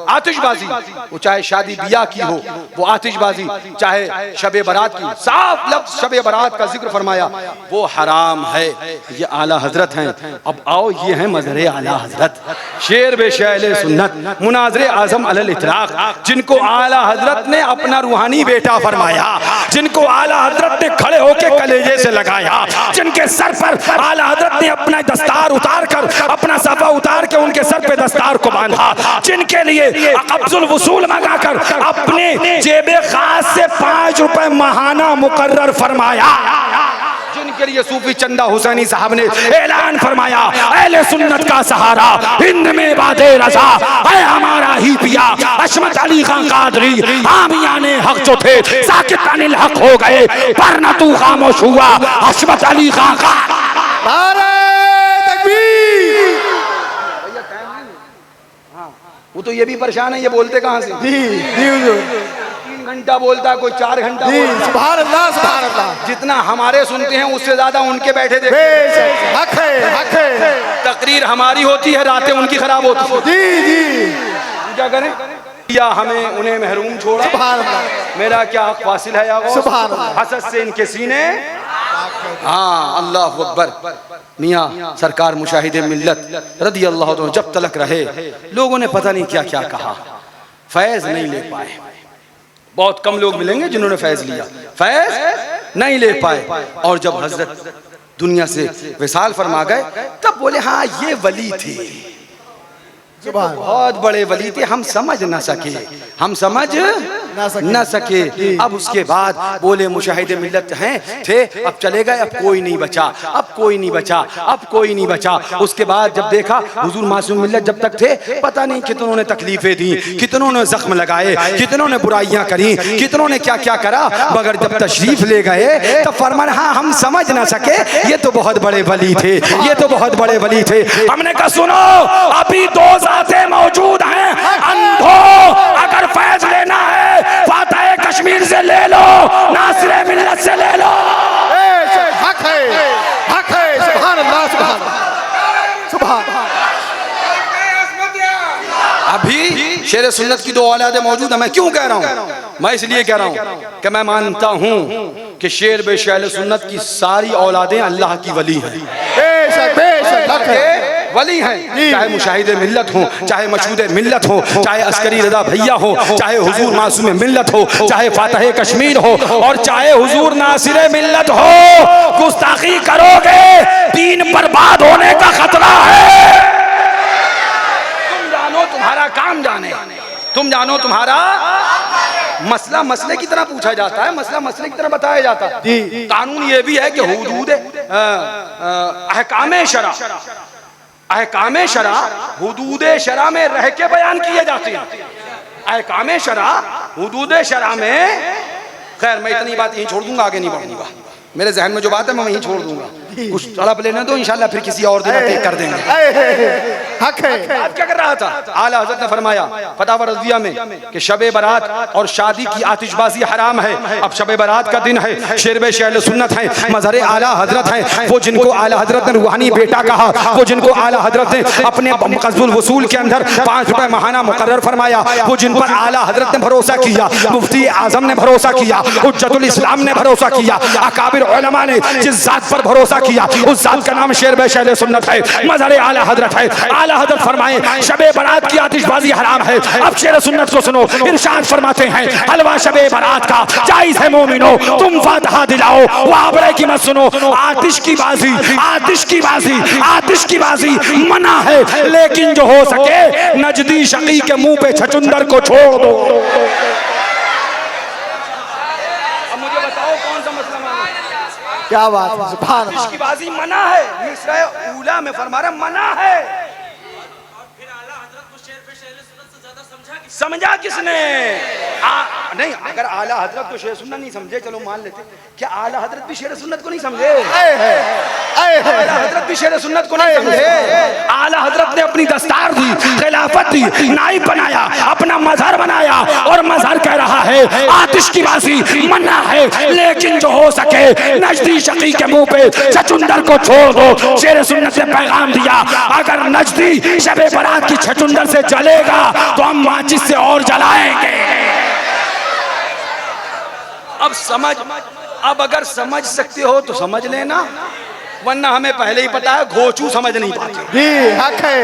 आतिशबाजी, वो चाहे शादी बियाह की हो, वो आतिशबाजी, चाहे शबे बारात की, साफ लफ्ज शबे बारात का जिक्र फरमाया, वो हराम है। ये आला हजरत हैं। अब आओ, ये है मजहर आला हजरत, शेर बेशैले सुन्नत, मुनाज़िर आज़म अलल इतलाक़, जिनको आला हजरत ने अपना रूहानी बेटा फरमाया, जिनको आला हजरत ने खड़े होके कलेजे से लगाया, जिनके सर पर आला हजरत ने अपना दस्तार उतार कर, अपना सफा उतार के उनके सर पे दस्तार को बांधा, जिनके लिए कब्ज़ुल वसूल मंगाकर अपने जेबे खास से 5 रुपए माहाना मुकर्रर फरमाया, जिनके लिए सूफी चंदा हुसैनी साहब ने ऐलान फरमाया, अहले सुन्नत का सहारा हिंद में बादे रज़ा है हमारा ही पिया अशमत अली खान कादरी, हामियाने हक जो थे साकित अनिल हक हो गए, पर न तू खामोश हुआ अशमत अली खान का। नारे तकबीर। वो तो ये भी परेशान है, ये बोलते कहाँ से, जी जी हुजूर। 3 घंटा बोलता, कोई 4 घंटा जी, बोलता। सुभान अल्लाह, सुभान अल्लाह। जितना हमारे सुनते हैं उससे ज्यादा उनके बैठे थे। बेशक हक है, हक है। तकरीर हमारी होती है, रातें उनकी खराब होती है। जी जी, क्या करें, या हमें उन्हें महरूम छोड़ा, सुभान अल्लाह, मेरा क्या हक फासिल है या गौस? सुभान अल्लाह। हसद से इनके सीने, हाँ अल्लाह अकबर। मियाँ सरकार मुशाहिदे मिल्लत रदी अल्लाह तो जब तलक रहे, लोगों ने पता नहीं क्या क्या कहा, फैज नहीं ले पाए। बहुत कम लोग मिलेंगे जिन्होंने फैज लिया, फैज नहीं ले पाए। और जब हजरत दुनिया से विसाल फरमा गए, तब बोले हाँ ये वली थे, बहुत बड़े वली थे, हम समझ ना सके, हम समझ न सके। अब उसके बाद बोले मुशाहिदे मिल्लत हैं थे, अब चले गए, अब कोई नहीं बचा, अब कोई नहीं बचा, अब कोई नहीं बचा। उसके बाद जब देखा हुजूर मासूम मिल्लत जब तक थे, पता नहीं कितनों ने तकलीफें दी, कितनों ने जख्म लगाए, कितनों ने बुराइयां करी, कितनों ने क्या क्या करा, मगर जब तशरीफ ले गए तब फरमान हाँ हम समझ ना सके, ये तो बहुत बड़े वली थे, ये तो बहुत बड़े वली थे। हमने कहा सुनो, अभी 2 ज़ातें मौजूद हैं, अंधो अगर फैज लेना है फातह कश्मीर से ले लो, नासिर मिल्लत से ले लो। हक है, हक है। सुभान अल्लाह, सुभान अल्लाह, सुभान। अभी शेर सुन्नत की 2 औलादे मौजूद है। मैं क्यों कह रहा हूँ, मैं इसलिए कह रहा हूँ कि मैं मानता हूँ कि शेर बेशैल सुन्नत की सारी औलादें अल्लाह की वली हैं, बेशक बेशक हक है, वली हैं। चाहे मुशाहिदे मिल्लत हो, चाहे मशहूदे मिल्लत हो, चाहे अस्करी रजा भैया हो, चाहे हुजूर मासूम मिल्लत हो, चाहे फातह कश्मीर हो, और चाहे हुजूर नासिर मिल्लत हो। गुस्ताखी करोगे 3 बर्बाद होने का खतरा है। तुम जानो तुम्हारा काम जाने, तुम जानो तुम्हारा मसला मसले की तरह पूछा जाता है, मसला मसले की तरह बताया जाता है। कानून ये भी है कि हुदूद अहकामे शरा, अहकामे शरा हुदूद शरा में रह के बयान किए जाते हैं। अहकामे शरा हुदूद शरा में, खैर मैं इतनी बात यहीं छोड़ दूंगा, आगे नहीं बढ़ूंगा, मेरे जहन में जो बात है मैं वहीं छोड़ दूंगा, कुछ तड़प लेने दो, इंशाल्लाह फिर किसी और दिन ठीक कर देंगे। हक है। आप क्या कर रहा था, आला हज़रत ने फरमाया फतह व रज़विया में कि शबे बारात और शादी की आतिशबाजी हराम है। अब शबे बारात का दिन है, शेर बेशैल सुन्नत है, मज़हर आला हज़रत है, वो जिनको आला हज़रत ने रूहानी बेटा कहा, वो जिनको आला हज़रत ने अपने कस्बुल वसूल के अंदर 5 रुपए माहाना मुकर्रर फरमाया, वो जिन पर आला हज़रत ने भरोसा किया, मुफ्ती आज़म ने भरोसा किया, हुज्जतुल इस्लाम ने भरोसा किया, अकाबिर उलमा ने जिस जात पर भरोसा किया उस जात का नाम शेर बेशैल सुन्नत है, मज़हर आला हज़रत है। आला हज़रत फरमाए शबे बारात की आतिशबाजी हराम है। अब शेर सुन्नत को सुनो, इरशाद फरमाते हैं हलवा शबे बारात का जायज है मोमिनो, तुम फातिहा दिलाओ, वाबरे की मत सुनो। आतिश की बाजी, आतिश की बाजी, आतिश की बाजी मना है, लेकिन जो हो सके नजदी शकी के मुंह पे छचुंदर को छोड़ दो। अब मुझे बताओ कौन सा मसला माना? क्या बात है, सुभान अल्लाह। आतिश की बाजी मना है, मिसरा ऊला में फरमा रहा मना है, समझा किसने? नहीं, अगर आला हजरत तो शेर सुन्नत नहीं समझे, चलो मान लेते, क्या आला हजरत भी शेर सुन्नत को नहीं समझे? आला हजरत भी शेर सुन्नत को नहीं समझे। आला हजरत ने अपनी दस्तार दी, खिलाफत दी, नाइब बनाया, अपना मजहर बनाया, और मजहर कह रहा है आतिश की बाजी मन्ना है, लेकिन जो हो सके नजदी शकी के मुंह पे छचुंदर को छोड़ दो। शेर सुन्नत ने पैगाम दिया, अगर नजदी शबे बारात की छचुंदर से जलेगा तो हम माचिस से और जलाएंगे। अब अगर समझ सकते हो तो समझ लेना, वरना हमें पहले ही पता है घोचू समझ नहीं पाते। जी हक है।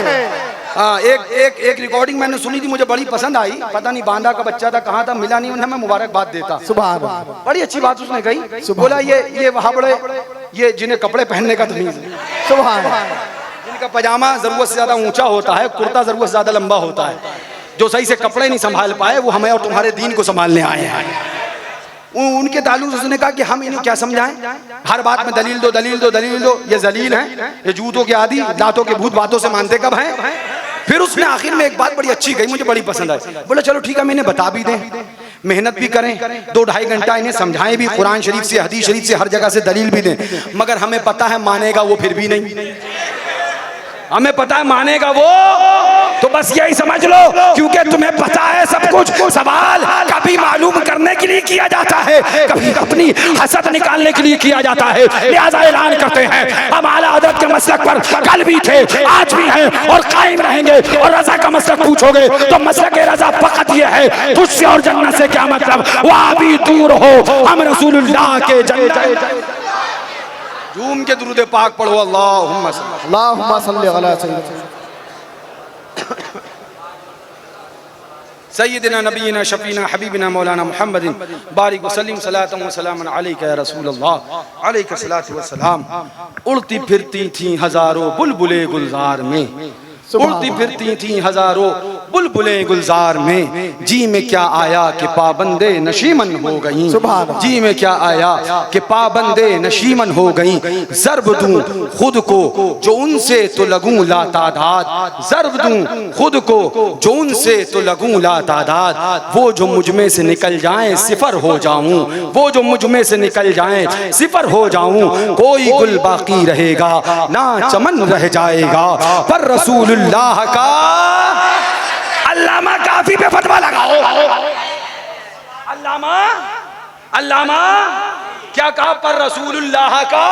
हाँ, एक रिकॉर्डिंग मैंने सुनी थी, मुझे बड़ी पसंद आई। पता नहीं बांदा का बच्चा था, कहाँ था, मिला नहीं, उन्हें मैं मुबारकबाद देता। सुभान अल्लाह। बड़ी अच्छी बात उसने कही, बोला ये वहाँ बड़े ये जिन्हें कपड़े पहनने का तमीज है, सुभान अल्लाह। जिनका पजामा जरूरत से ज्यादा ऊंचा होता है, कुर्ता जरूरत से ज्यादा लंबा होता है, जो सही से कपड़े नहीं संभाल पाए, वो हमें और तुम्हारे दीन को संभालने आए हैं। उनके ताल्लुक से उसने कहा कि हम इन्हें क्या समझाएं, हर बात में दलील दो दलील दो दलील दो, ये जलील हैं, ये जूतों के आदि, दांतों के भूत, बातों से मानते कब हैं। फिर उसने आखिर में एक बात बड़ी अच्छी कही, मुझे बड़ी पसंद आई। बोला चलो ठीक है, हम इन्हें बता भी दें, मेहनत भी करें, 2-2.5 घंटा इन्हें समझाएं भी, कुरान शरीफ से, हदीस शरीफ से, हर जगह से दलील भी दें, मगर हमें पता है मानेगा वो फिर भी नहीं। हमें पता है मानेगा वो, तो बस यही समझ लो, क्योंकि तुम्हें पता है सब कुछ। सवाल कभी मालूम करने के लिए किया जाता है, कभी अपनी हसद निकालने के लिए किया जाता है। लिहाजा ऐलान करते हैं, हम आला हज़रत के मसलक पर कल भी थे, आज भी हैं और कायम रहेंगे। और रजा का मसलक पूछोगे तो मसलक रजा फकत ये है, तुझसे और जन्नत से क्या मतलब, वहाँ भी दूर हो, हम रसूलुल्लाह के जन्नत। झूम के दुरूद पाक पढ़ो, अल्लाहुम्मा सल्ली अला सय्यिदना नबीना शफीना हबीबना मौलाना मुहम्मदिन बारिक वसल्लिम सलातन व सलामन अलैका या रसूल अल्लाह अलैका सलातु व सलाम। उड़ती फिरती थी हजारों बुलबुलें गुलजार में, उड़ती फिरती थी हजारों बुलबुलें गुलजार में, जी में क्या आया कि पाबंदे नशीमन हो गईं, जी में क्या आया कि पाबंदे नशीमन हो गईं। ज़र्ब दूं खुद को जो उनसे तो लगूं ला तादाद, ज़र्ब दूं खुद को जो उनसे तो लगूं ला तादाद। वो जो मुझ में से निकल जाएं सिफर हो जाऊं, वो जो मुझ में से निकल जाएं सिफर हो जाऊं। कोई गुल बाकी रहेगा ना चमन रह जाएगा, पर रसूलुल्लाह का अल्लामा काफी पे फतवा लगाओ। अल्लामा क्या कहा, पर रसूलुल्लाह का,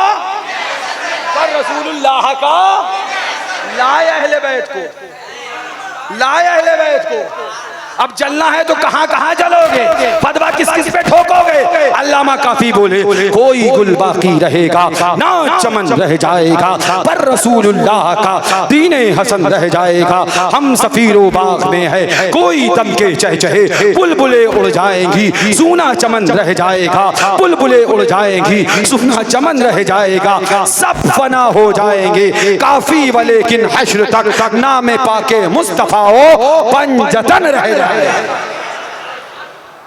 पर रसूलुल्लाह का, लाए अहले बैत को, लाए अहले बैत को। अब जलना है तो कहां कहां जलोगे, फतवा किस किस पे ठोकोगे। अल्लामा काफी बोले, कोई गुल बाकी रहेगा ना चमन रह जाएगा, पर रसूलुल्लाह का दीने हसन रह जाएगा। हम सफीरो बाग में है कोई दम के चहचहे, बुलबुलें उड़ जाएंगी सूना चमन रह जाएगा, बुलबुलें उड़ जाएंगी सूना चमन रह जाएगा। सब फना हो जाएंगे काफी वाले किन हश्र तक, नामे पाके मुस्तफा हो पंजतन रह।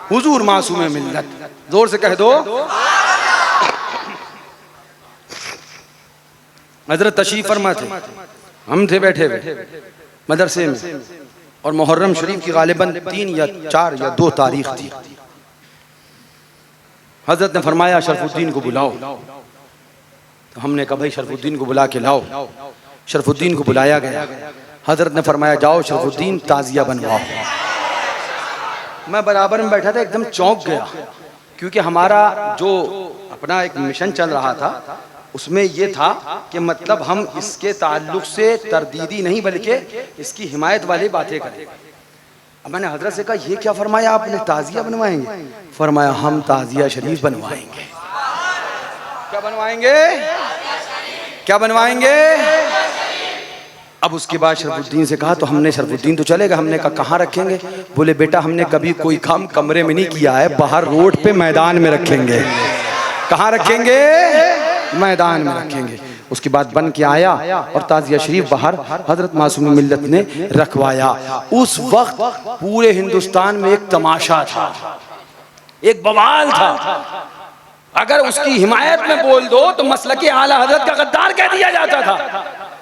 हुजूर मासूम मिल्लत, जोर से कह दो। हजरत तशरीफ फरमा थे, हम थे बैठे हुए मदरसे में, और मुहर्रम शरीफ की गालिबन 3 या 4 या 2 तारीख थी। हजरत ने फरमाया शरफुद्दीन को बुलाओ, तो हमने कहा भाई शरफुद्दीन को बुला के लाओ। शरफुद्दीन को बुलाया गया, हजरत ने फरमाया जाओ शरफुद्दीन ताजिया बनवाओ। मैं बराबर में बैठा था, एकदम चौंक गया, क्योंकि हमारा जो अपना एक मिशन चल रहा था उसमें ये था कि मतलब हम इसके ताल्लुक से तरदीदी नहीं बल्कि इसकी हिमायत वाली बातें करें। अब मैंने हजरत से कहा ये क्या फरमाया आपने, ताजिया बनवाएंगे? फरमाया हम ताजिया शरीफ बनवाएंगे। क्या बनवाएंगे, क्या बनवाएंगे? अब उसके बाद शरफुद्दीन से कहा, तो हमने शरफुद्दीन तो चलेगा, हमने कहा कहाँ रखेंगे? बोले बेटा हमने कभी कोई काम कमरे में नहीं किया है, बाहर रोड पे मैदान में रखेंगे। कहाँ रखेंगे? मैदान में रखेंगे। उसके बाद बन के आया और ताजिया शरीफ बाहर हजरत मासूम मिल्लत ने रखवाया। उस वक्त पूरे हिंदुस्तान में एक तमाशा था, एक बवाल था। अगर उसकी हिमायत में बोल दो तो मसलके आला हजरत का गद्दार कह दिया जाता था।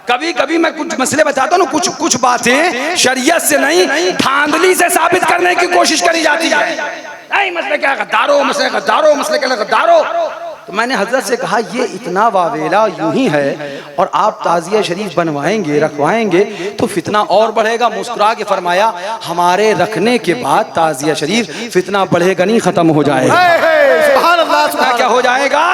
कभी कभी मैं कुछ मसले बताता हूँ, कुछ बातें शरीयत से नहीं धांधली से साबित करने की कोशिश करी जाती है। नहीं मसले क्या गद्दारो, मसले गद्दारो, मसले क्या गद्दारो। तो मैंने हजरत से कहा ये इतना वावेला यूं ही है और आप ताजिया शरीफ बनवाएंगे रखवाएंगे तो फितना और बढ़ेगा। मुस्कुरा के फरमाया हमारे रखने के बाद ताजिया शरीफ फितना बढ़ेगा नहीं, खत्म हो जाएगा। सुभान अल्लाह, सुभान क्या हो जाएगा?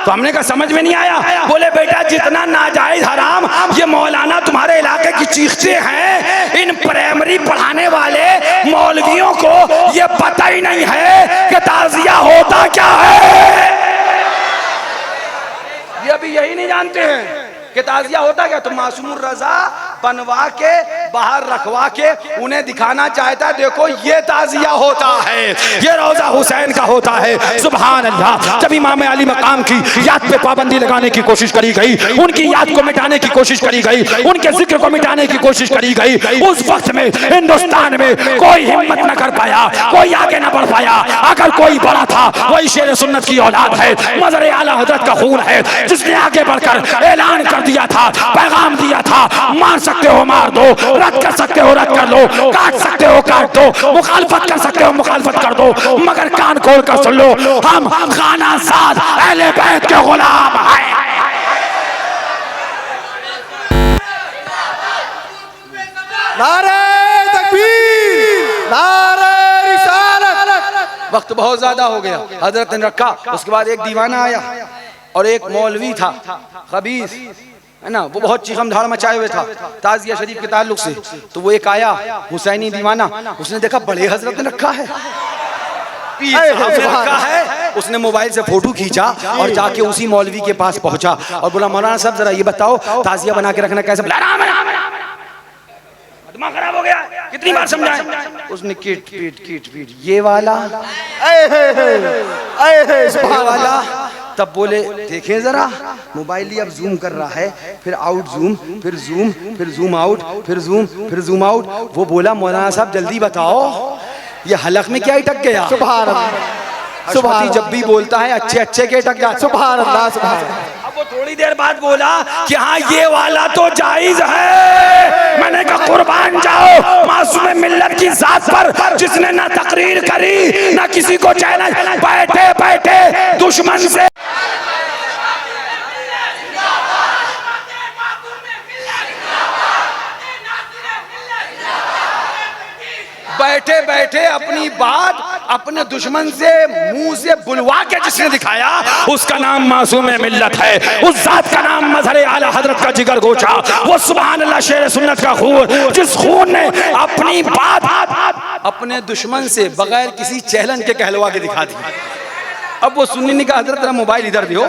तो हमने कहा समझ में नहीं आया। बोले बेटा जितना नाजायज हराम ये मौलाना तुम्हारे इलाके की चीखते हैं, इन प्राइमरी पढ़ाने वाले मौलवियों को ये पता ही नहीं है कि ताजिया होता क्या है। ये अभी यही नहीं जानते हैं कि ताजिया होता क्या। तो मासूमुर रजा बनवा के बाहर रखवा के उन्हें दिखाना चाहता है देखो ये ताजिया होता है, ये रोजा हुसैन का होता है। सुभान अल्लाह। जब इमाम अली मकाम की याद पे पाबंदी लगाने की कोशिश करी गई, उनकी याद को मिटाने की कोशिश करी गई, उनके जिक्र को मिटाने की कोशिश करी गई, उस वक्त में हिंदुस्तान में कोई हिम्मत न कर पाया, कोई आगे न बढ़ पाया। अगर कोई बड़ा था वही शेर सुन्नत की औलाद है, मज़र आला हज़रत का खून है, जिसने आगे बढ़कर ऐलान कर दिया था, पैगाम दिया था, मार सकते हो मार दो, रद्द कर सकते हो रद्द कर लो, काट सकते हो काट दो, मुखालफत कर सकते हो मुखालफत कर दो, मगर कान खोल कर सुन लो हम खाना साथ अहले बैत के गुलाम हैं। नारे तकबीर, नारे रिसालत। वक्त बहुत ज्यादा हो गया, हजरत ने रखा। उसके बाद एक दीवाना आया और एक मौलवी था खबीस, है ना, वो बहुत चीखम धाड़ मचाए हुए था ताजिया शरीफ के ताल्लुक से। तो वो एक आया हुसैनी दीवाना, उसने देखा बड़े हजरत ने रखा है, रखा है। उसने मोबाइल से फोटो खींचा और जाके उसी मौलवी के पास पहुंचा और बोला मौलाना साहब जरा ये बताओ ताजिया बना के रखना कैसे। दिमाग खराब हो गया, कितनी बार समझाएं। उसने किट पीट किट पीट ये वाला वाला। तब बोले देखें जरा मोबाइल ही अब जूम कर रहा है, फिर आउट जूम, फिर जूम, फिर जूम आउट, फिर जूम, फिर जूम आउट। वो बोला मौलाना साहब जल्दी बताओ ये हलक में क्या अटक गया। सुभान अल्लाह, सुभान जब भी बोलता है अच्छे अच्छे के अटक जाते। सुभान अल्लाह, सुभान अल्लाह। अब वो थोड़ी देर बाद बोला कि हाँ ये वाला तो जायज है। मैंने कहा कुर्बान जाओ मासूम मिल्लत की जात पर जिसने ना तकरीर करी ना किसी को चैलेंज, बैठे बैठे दुश्मन से बैठे बैठे अपनी बात अपने दुश्मन से मुंह से बुलवा के जिसने दिखाया उसका नाम मासूम मिल्लत है, उस जात का नाम मज़हर आला हजरत का जिगर गोचा, वो सुभान अल्लाह शेर सुन्नत का खून, जिस खून ने अपनी बात अपने दुश्मन से बगैर किसी चैलेंज के कहलवा के दिखा दी। अब वो सुन्नी ने कहा हजरत तेरा मोबाइल इधर दियो,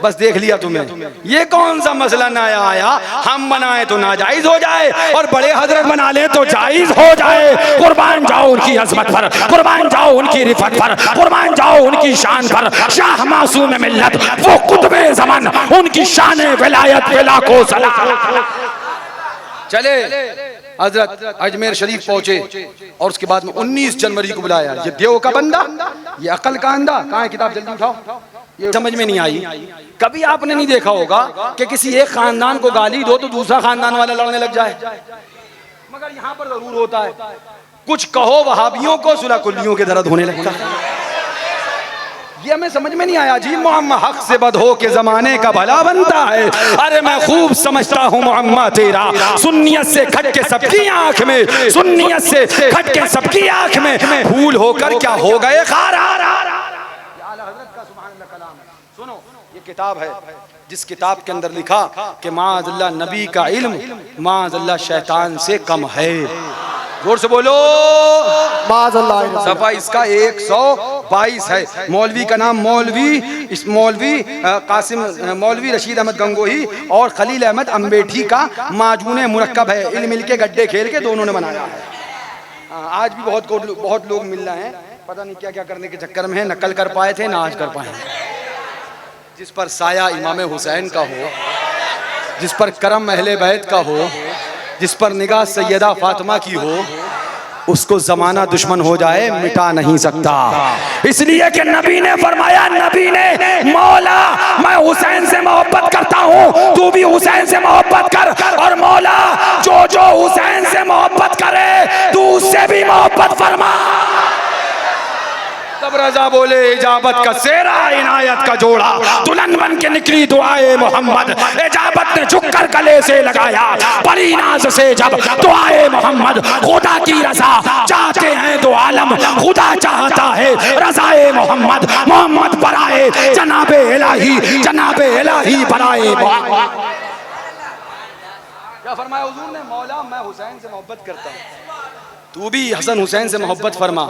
बस देख लिया तुम्हें, ये कौन सा मसला नया आया, हम बनाए तो नाजायज हो जाए और बड़े हजरत बना ले तो जायज हो जाए। कुर्बान जाओ उनकी अजमत पर, कुर्बान जाओ उनकी रिफत पर, कुर्बान जाओ उनकी शान पर। शाह मासूम मिल्लत वो कुतुबे ज़मान, उनकी शान विलायत पे लाखों सलाम। चले हजरत अजमेर शरीफ पहुंचे और उसके बाद में 19 जनवरी को बुलाया। ये देव का बंदा, ये अकल का अंधा, कहाँ है किताब जल्दी उठाओ। ये समझ में नहीं आई। कभी आपने नहीं देखा होगा कि किसी एक खानदान को गाली दो तो दूसरा खानदान वाला लड़ने लग जाए, मगर यहाँ पर जरूर होता है। कुछ कहो वहाबियों को सुलह कुल्लियों के दर्द होने लगता है। ये हमें समझ में नहीं आया जी। मुअम्मा हक से बद हो के जमाने का भला बनता है। अरे मैं खूब समझता हूँ मुअम्मा तेरा, सुन्नियत से खट के सबकी आंख में, सुन्नियत से खट के सबकी आंख में फूल होकर क्या हो गए खारा। सुनो ये किताब है जिस किताब के अंदर लिखा कि माअज़ल्लाह नबी का इल्म माअज़ल्लाह शैतान से कम है। जोर से बोलो माअज़ल्लाह। सफा इसका 122 है। मौलवी का नाम मौलवी कासिम मौलवी रशीद अहमद गंगोही और खलील अहमद अम्बेठी का माजूने मुरक्कब है। इल्म मिल के गड्ढे खेल के दोनों ने बनाया है। आज भी बहुत लोग मिल रहे हैं, पता नहीं क्या क्या करने के चक्कर में है, न कल कर पाए थे ना आज कर पाए। जिस पर साया इमाम हुसैन का हो, जिस पर करम अहले बैत का हो, जिस पर निगाह सैयदा फातिमा की हो, उसको जमाना दुश्मन हो जाए मिटा नहीं सकता। इसलिए कि नबी ने फरमाया, नबी ने, मौला मैं हुसैन से मोहब्बत करता हूँ, तू भी हुसैन से मोहब्बत कर, और मौला जो जो हुसैन से मोहब्बत करे तू उससे भी मोहब्बत फरमा। तब रजा बोले इजाबत का सेरा, इनायत का जोड़ा, दुल्हन बन के निकली दुआए मोहम्मद, इजाबत ने झुककर गले से लगाया बड़ी नाज से जब दुआए मोहम्मद। खुदा की रजा चाहते हैं दो आलम, खुदा चाहता है रजाए मोहम्मद। मोहम्मद बराए जनाबे इलाही, जनाबे इलाही बराए। क्या फरमाया हुजूर ने, मौला मैं हुसैन से मोहब्बत करता हूँ, तू भी हसन हुसैन से मोहब्बत फरमा,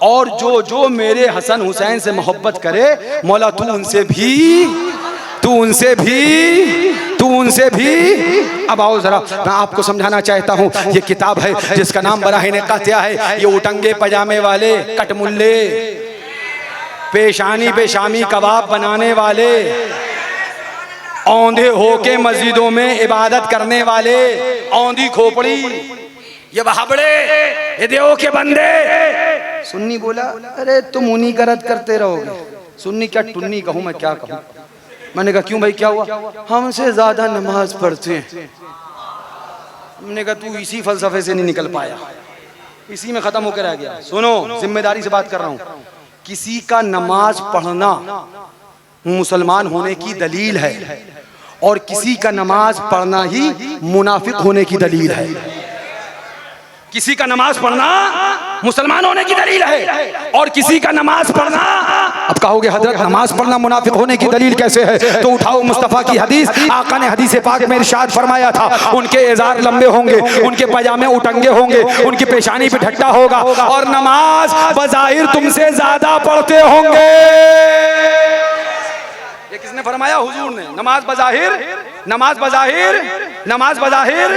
और जो जो मेरे हसन हुसैन से मोहब्बत करे मौला तू उनसे भी, तू उनसे भी, तू उनसे भी। अब आओ जरा मैं आपको समझाना चाहता हूँ। ये किताब है जिसका नाम बराहीन कातिया है। ये उटंगे पजामे वाले, कटमुल्ले, पेशानी पे शामी कबाब बनाने वाले, औंधे होके मस्जिदों में इबादत करने वाले, औंधी खोपड़ी, ये बहाबड़े, ये देवों के बंदे। सुन्नी बोला, अरे तुम उन्हीं का रद्द करते रहोगे। सुन्नी क्या टुन्नी कहूँ मैं, क्या कहूँ। मैंने कहा क्यों भाई क्या हुआ? हमसे ज्यादा नमाज पढ़ते हैं। हमने कहा तू इसी फलसफे से नहीं निकल पाया, इसी में खत्म होकर रह गया। सुनो, जिम्मेदारी से बात कर रहा हूँ। किसी का नमाज पढ़ना मुसलमान होने की दलील है, और किसी का नमाज पढ़ना ही मुनाफिक होने की दलील है। किसी का नमाज पढ़ना मुसलमान होने की दलील है, और किसी का नमाज पढ़ना, अब कहोगे हजरत नमाज पढ़ना मुनाफिक होने की दलील कैसे है? तो उठाओ मुस्तफा की हदीस। आका ने हदीस पाक में इरशाद फरमाया था, उनके इज़ार लंबे होंगे, उनके पजामे उटंगे होंगे, उनकी पेशानी पे ठट्टा होगा, और नमाज बज़ाहिर तुमसे ज्यादा पढ़ते होंगे। ये किसने फरमाया? हुजूर ने। नमाज बज़ाहिर, नमाज बज़ाहिर, नमाज बज़ाहिर।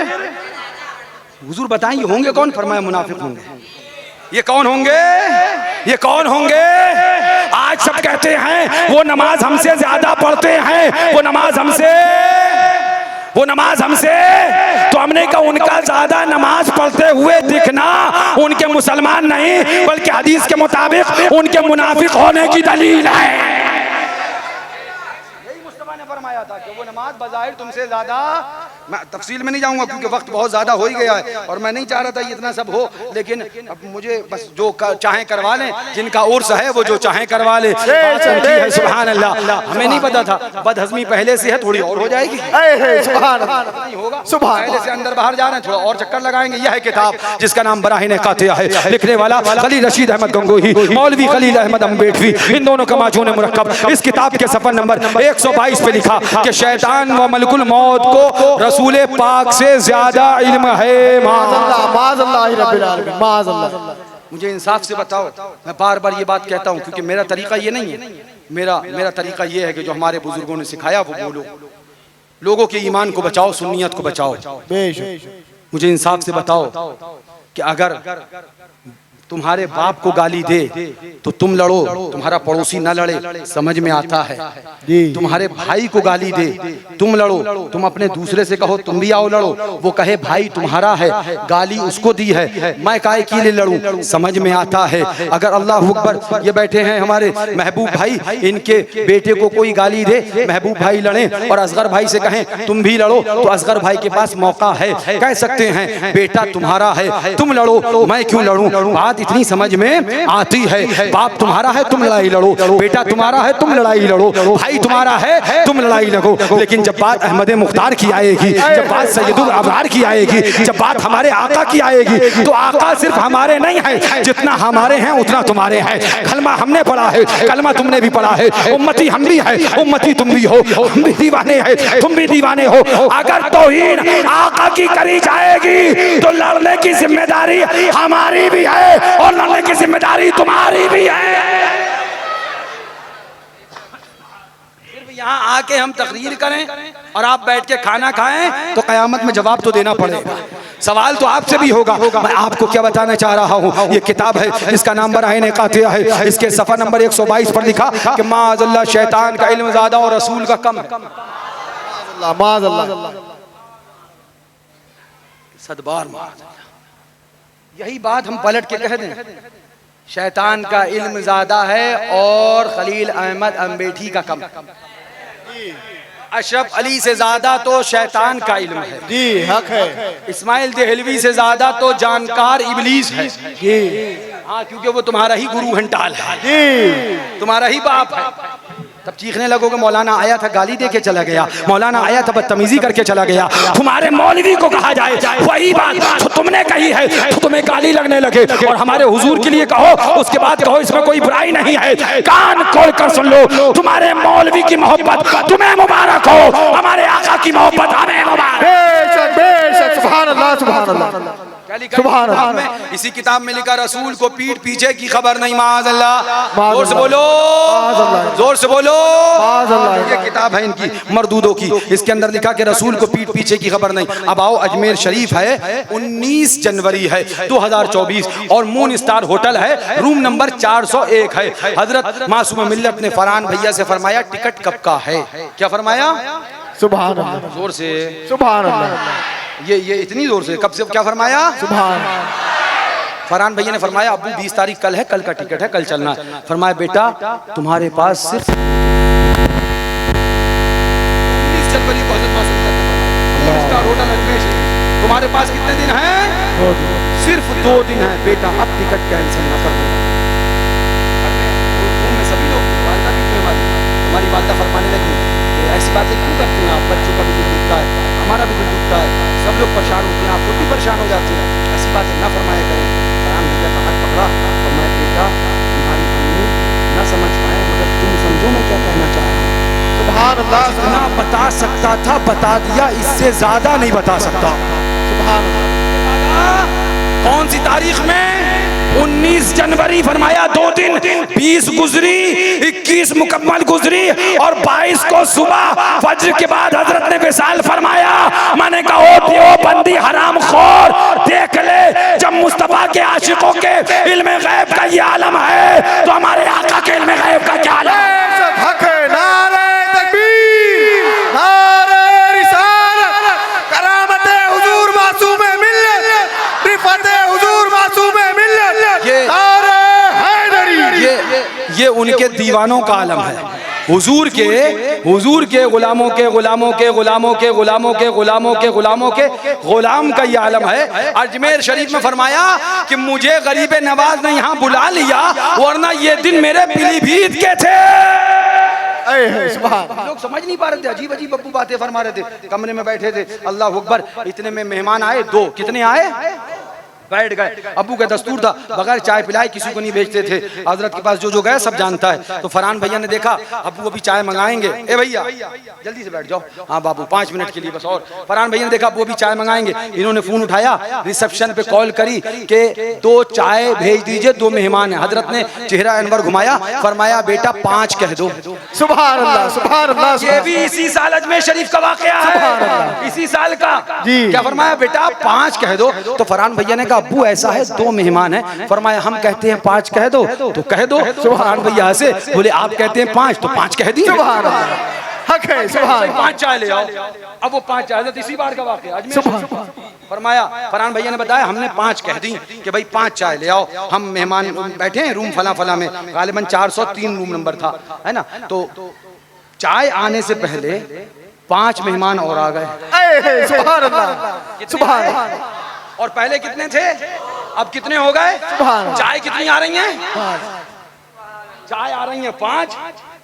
हुजूर बताएं ये होंगे कौन? फरमाया मुनाफिक होंगे। ये कौन होंगे? ये कौन होंगे? आज सब कहते हैं वो नमाज हमसे ज्यादा पढ़ते हैं, वो नमाज हमसे, वो नमाज हमसे। तो हमने कहा उनका ज्यादा नमाज पढ़ते हुए दिखना उनके मुसलमान नहीं बल्कि हदीस के मुताबिक उनके मुनाफिक होने की दलील है। यही मुस्तफा ने फरमाया था कि वो नमाज बज़ाहिर तुमसे ज्यादा, मैं तफसील में नहीं जाऊंगा क्योंकि वक्त बहुत ज्यादा हो ही गया है, और मैं नहीं चाह रहा था ये इतना सब हो, लेकिन अब मुझे बस जो चाहे करवा लें, जिनका उर्स है वो जो चाहे करवा ले। सुभान अल्लाह। हमें नहीं पता था बदहजमी पहले से है, थोड़ी और हो जाएगी। नहीं होगा, पहले से अंदर बाहर जा रहे हैं, थोड़ा और चक्कर लगाएंगे। यह है किताब जिसका नाम बराहीन कातिया है। लिखने वाला खलील रशीद अहमद गंगोही, मौलवी खलील अहमद अम्बेडवी, इन दोनों का माजून मुरक्कब। इस किताब के सफर नंबर 122 पे लिखा कि शैतान व मलकुल मौत को रसूले पाक से ज्यादा इल्म है। मुझे इंसाफ से बताओ, मैं बार बार ये बात कहता हूँ क्योंकि मेरा तरीका ये नहीं है। मेरा तरीका ये है कि जो हमारे बुजुर्गों ने सिखाया वो बोलो, लोगों के ईमान को बचाओ, सुन्नियत को बचाओ। मुझे इंसाफ से बताओ कि अगर तुम्हारे बाप को गाली दे तो तुम लड़ो, तुम्हारा पड़ोसी न लड़े, समझ में आता है। तुम्हारे भाई को गाली दे तुम लड़ो, तुम अपने दूसरे से कहो तुम भी आओ लड़ो, वो कहे भाई तुम्हारा है, गाली उसको दी है, मैं काहे के लिए लड़ूं, समझ में आता है। अगर अल्लाह अकबर, ये बैठे हैं हमारे महबूब भाई, इनके बेटे को कोई गाली दे, महबूब भाई लड़े और असगर भाई से कहें तुम भी लड़ो, तो असगर भाई के पास मौका है, कह सकते हैं बेटा तुम्हारा है तुम लड़ो, मैं क्यों लड़ूं। बात इतनी समझ में आती है। बाप तुम्हारा है तुम लड़ाई लड़ो, बेटा तुम्हारा है तुम लड़ाई लड़ो, भाई तुम्हारा है तुम लड़ाई लगो। लेकिन जब बात अहमद मुख्तार की आएगी, जब बात सैयदुल अबरार की आएगी, जब बात हमारे आका की आएगी, तो आका सिर्फ हमारे नहीं है, जितना हमारे हैं उतना तुम्हारे हैं। कलमा हमने पढ़ा है, कलमा तुमने भी पढ़ा है, उम्मती हम भी है, उम्मती तुम भी हो, हम भी दीवाने हैं, तुम भी दीवाने हो। अगर तौहीन आका की करी जाएगी तो लड़ने की जिम्मेदारी हमारी भी है और लड़ने की जिम्मेदारी तुम्हारी भी है। सिर्फ यहाँ आके हम तकरीर करें और आप बैठ के खाना खाएं तो कयामत में जवाब तो देना पड़ेगा, सवाल तो आपसे भी होगा। मैं आपको क्या बताना चाह रहा हूँ, ये किताब है जिसका नाम बराहीन कातिया है। इसके सफर नंबर 122 पर लिखा कि माज़अल्लाह शैतान का इल्म ज्यादा और रसूल का कम है। सदबार यही बात हम पलट के कह दें, शैतान का इल्म ज्यादा है और खलील अहमद अम्बेठी का कम। अशरफ अली से ज्यादा तो शैतान का इल्म है जी, हक है। इस्माइल देहलवी से ज्यादा तो जानकार इबलीस है जी हाँ, क्योंकि वो तुम्हारा ही गुरु घंटाल है जी, तुम्हारा ही बाप है। तब चीखने लगोगे मौलाना आया था गाली दे के चला गया, मौलाना आया था बदतमीजी करके चला गया। तुम्हारे मौलवी को कहा जाए वही बात जो तुमने कही है तो तुम्हें गाली लगने लगे, और हमारे हुजूर के लिए कहो उसके बाद कहो इसमें कोई बुराई नहीं है। कान खोल कर सुन लो, तुम्हारे मौलवी की मोहब्बत तुम्हें मुबारक हो, हमारे आका की मोहब्बत हमें मुबारक। बेशक बेशक, सुभान अल्लाह सुभान अल्लाह सुभान अल्लाह। इसी किताब में लिखा रसूल को पीठ पीछे की खबर नहीं, माअज़ल्लाह। जोर से बोलो, जोर से बोलो। ये किताब है इनकी मरदूदों की, इसके अंदर लिखा कि रसूल को पीठ पीछे की खबर नहीं। अब आओ, अजमेर शरीफ है, 19 जनवरी है 2024 और मून स्टार होटल है, रूम नंबर 401 है। हजरत मासूम मिल्लत ने फरहान भैया से फरमाया टिकट कब का है? क्या फरमाया? सुभान अल्लाह, जोर से सुभान अल्लाह। ये इतनी जोर से कब से क्या फरमाया? सुभान। फरहान भैया ने फरमाया अब्बू 20 तारीख कल है, कल का टिकट है, कल चलना है। फरमाया बेटा तुम्हारे पास सिर्फ 19 जनवरी को हज़रत मासूम ने फरमाया स्टार होटल अजमेर शरीफ, तुम्हारे पास कितने दिन हैं? सिर्फ 2 दिन है बेटा, अब टिकट कैंसिल ना कर दो। में सभी लोग वालिदा भी हमारी वालिदा फरमाने लगी ऐसी बातें क्यों करती हैं आप? बच्चों का भी दिल दुखता है, हमारा भी दिल दुखता है, सब लोग परेशान होते हैं, आप खुद भी परेशान हो जाते हैं, ऐसी बातें ना फरमाया करें। फरहान भैया का हाथ पकड़ा और मैं बेटा तुम्हारी अम्मी न समझ पाए मगर तुम समझो मैं क्या कहना चाह रहा हूँ। सुभान अल्लाह। जितना बता सकता था बता दिया, इससे ज्यादा नहीं बता सकता। सुभान अल्लाह। कौन सी तारीख में? 19 जनवरी फरमाया 2 दिन, 20 गुजरी, 21 मुकम्मल गुजरी और 22 को सुबह फज्र के बाद हजरत ने विसाल फरमाया। मैंने कहा ओ बंदी हराम खोर, देख ले जब मुस्तफा के आशिकों के इल्म गैब का ये आलम है तो हमारे आका के इल्म गैब का क्या आलम है? हक है। नारे तकबीर, नारे रिसालत, करामते हुजूर मासूम मिल्लत, रिफते हुजूर मासूम मिल्लत, नारे हैदरी। ये उनके दीवानों का आलम है। हुजूर के गुलामों के गुलामों के गुलामों के गुलामों के गुलामों के गुलामों के गुलाम का ये आलम है। अजमेर शरीफ में फरमाया कि मुझे गरीब नवाज ने यहाँ बुला लिया वरना ये दिन मेरे पीलीभीत के थे। लोग समझ नहीं पा रहे थे, अजीब अजीब बब्बू बातें फरमा रहे थे, कमरे में बैठे थे। अल्लाह अकबर। इतने में मेहमान आए 2, कितने आए? बैठ गए। अब्बू का दस्तूर था बगैर चाय पिलाए किसी को नहीं भेजते थे। हजरत के पास जो गए सब जानता है। तो फरहान भैया ने देखा अब्बू अभी चाय मंगाएंगे, ए भैया जल्दी से बैठ जाओ, हाँ बाबू 5 मिनट के लिए बस और। फरहान भैया ने देखा अब्बू अभी चाय मंगाएंगे, इन्होंने फोन उठाया, रिसेप्शन पे कॉल करी कि 2 चाय भेज दीजिए, 2 मेहमान है। हजरत ने चेहरा अनवर घुमाया, फरमाया बेटा 5 कह दो। सुभान अल्लाह, सुभान अल्लाह। ये भी इसी साल अजमेर शरीफ का वाकया है, इसी साल का। क्या फरमाया बेटा 5 कह दो। तो फरहान भैया ने अब्बू ऐसा है 2 मेहमान हैं। फरमाया हम कहते हैं 5 कह दो तो कह दो। सुभान भैया से बोले आप कहते हैं 5 तो 5 कह दिए। सुभान हक है। सुभान। 5 चाय ले आओ। अब वो 5 चाय इसी बार का वाकया अजमेर। फरमाया फरहान भैया ने बताया हमने 5 कह दी कि भाई 5 चाय ले आओ, हम मेहमान बैठे हैं रूम फला फला में, गालिबन 403 रूम नंबर था, है ना। तो चाय आने से पहले 5 मेहमान और आ गए। सुभान अल्लाह, सुभान। और पहले कितने थे, अब कितने हो गए? चाय कितनी आ रही हैं? चाय आ रही हैं 5,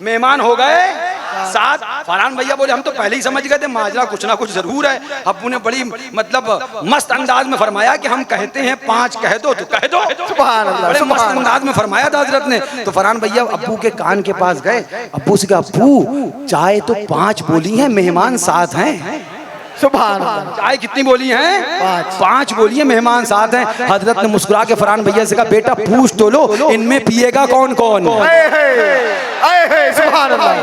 मेहमान हो गए 7। फरहान भैया बोले हम तो पहले ही समझ गए थे माजरा कुछ ना कुछ जरूर है। अब्बू ने बड़ी मतलब मस्त अंदाज में फरमाया कि हम कहते हैं 5 कह दो तो कह दो। बड़े मस्त अंदाज में फरमाया था हजरत ने। तो फरहान भैया अब्बू के कान के पास गए, अब्बू से कहा अब्बू चाय तो 5 बोली है, मेहमान 7 हैं। सुभान। चाय कितनी बोली हैं? 5 बोली है, मेहमान 7 हैं। हजरत ने मुस्कुरा के फरहान भैया से कहा बेटा पूछ तो लो इनमें पिएगा कौन कौन? है सुभान अल्लाह,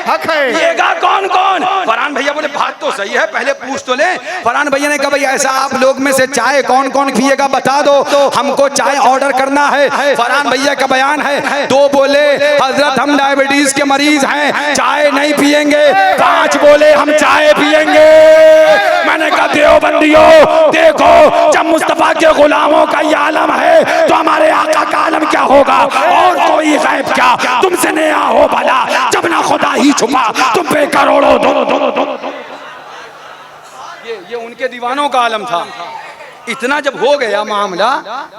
हक है। पिएगा कौन कौन? फरहान भैया बोले बात तो सही है, पहले पूछ तो ले। फरहान भैया ने कहा भाई ऐसा आप लोग में से चाय कौन कौन पिएगा बता दो, हमको चाय ऑर्डर करना है। फरहान भैया का बयान है, दो बोले हजरत हम डायबिटीज के मरीज हैं, चाय नहीं पिएंगे। 5 बोले हम चाय पिएंगे। मैंने कहा देवबंदियों देखो, जब मुस्तफा के गुलामों का ये आलम है तो हमारे आका का आलम क्या होगा? और कोई गैब क्या तुमसे नया हो भला, जब ना खुदा ही छुपा तुम पे करोड़ों दो। ये उनके दीवानों का आलम था। इतना जब हो गया मामला,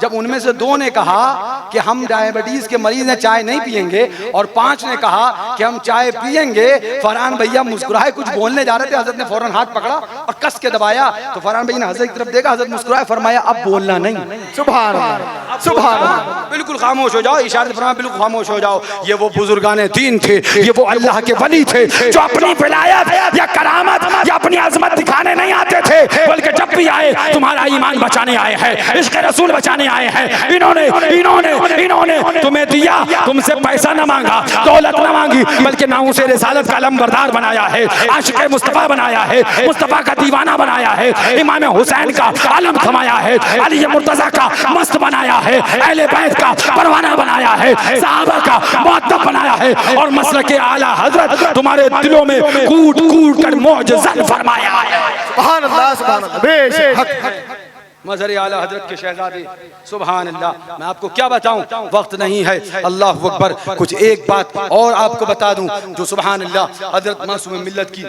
जब उनमें से 2 ने कहा कि हम डायबिटीज के मरीज हैं, चाय नहीं पिएंगे, और 5 ने कहा कि हम चाय पिएंगे, फरहान भैया मुस्कुराए, कुछ बोलने जा रहे थे, हजरत ने फौरन हाथ पकड़ा और कस के दबाया। तो फरहान भैया ने हजरत की तरफ देखा, हजरत मुस्कुराए, फरमाया अब बोलना नहीं। सुभान अल्लाह, सुभान अल्लाह, बिल्कुल खामोश हो जाओ, इशारे फरमाया बिल्कुल खामोश हो जाओ। ये वो बुजुर्गाने दीन थे, ये वो अल्लाह के वली थे जो अपनी विलायत या करामत या अपनी अजमत दिखाने नहीं आते थे, बल्कि जब भी आए तुम्हारा ईमान बचाने आए हैं, इश्क रसूल बचाने आए हैं। इन्होंने तुम्हें दिया, तुमसे पैसा न मांगा, दौलत न मांगी, बल्कि नाऊसे रिसालत का अलमबरदार बनाया है, आशिक मुस्तफा बनाया है, मुस्तफा का दीवाना बनाया है, इमाम हुसैन का आलम थमाया है, अली मुर्तजा का मस्त बनाया है, अहले बैत का परवाना बनाया है, सहाबा का मुअद्दब बनाया है, और मसलक आला हजरत तुम्हारे दिलों में कूट कूट कर मौजज़त फरमाया है। सुभान अल्लाह, सुभान अल्लाह, बेशक हक। मज़हर आला हजरत के शहजादे, सुभान अल्लाह। मैं आपको क्या बताऊं, वक्त नहीं है। अल्लाह अकबर। कुछ एक बात और आपको बता दूं जो सुभान अल्लाह हजरत मासूम मिल्लत की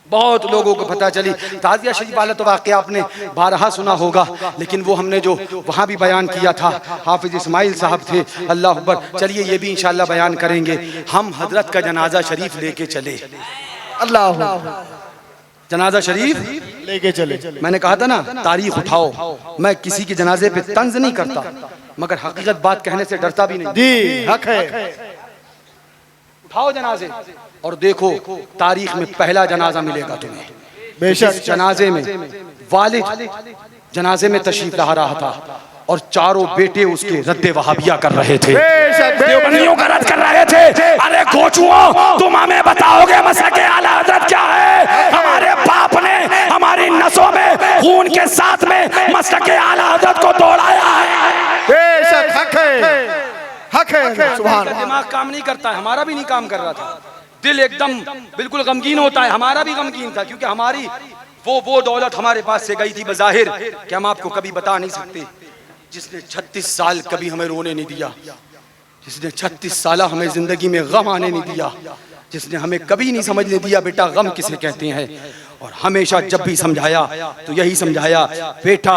बहुत लोगों को पता चली। ताज़िया शरीफ वाला तो वाक़या आपने बारहा सुना होगा, लेकिन वो हमने जो वहाँ भी बयान किया था, हाफिज इस्माइल साहब थे, अल्लाह अकबर। चलिए ये भी इंशाअल्लाह बयान करेंगे। हम हजरत का जनाजा शरीफ लेके चले, अल्लाह जनाजा शरीफ लेके चले। मैंने कहा था ना तारीख उठाओ, मैं किसी के जनाजे पे तंज नहीं करता, मगर हकीकत बात कहने से डरता भी नहीं। जी हक है। उठाओ जनाजे और देखो तारीख में पहला जनाजा मिलेगा तुम्हें। बेशक जनाजे में वालिद जनाजे में तशरीफ ला रहा था और चारों बेटे उसके रद्द वहाबिया कर रहे थे, देवबंदियों का रद्द कर रहे थे। अरे कोचुओं, तुम हमें बताओगे मसलक आला हज़रत क्या है? हमारे बाप ने हमारी नसों में खून के साथ में मसलक आला हज़रत को दौड़ाया है। बेशक हक है, हक है। सुभान अल्लाह। दिमाग काम नहीं करता है, हमारा भी नहीं काम कर रहा था, दिल एकदम बिल्कुल गमगीन होता है, हमारा भी गमगीन था, क्योंकि हमारी वो दौलत हमारे पास से गई थी बज़ाहिर कि हम आपको कभी बता नहीं सकते। जिसने 36 साल कभी हमें रोने नहीं दिया, जिसने 36 साल हमें जिंदगी में गम आने नहीं दिया, जिसने हमें कभी नहीं समझने दिया बेटा गम किसे कहते हैं, और हमेशा जब भी समझाया तो यही समझाया, बेटा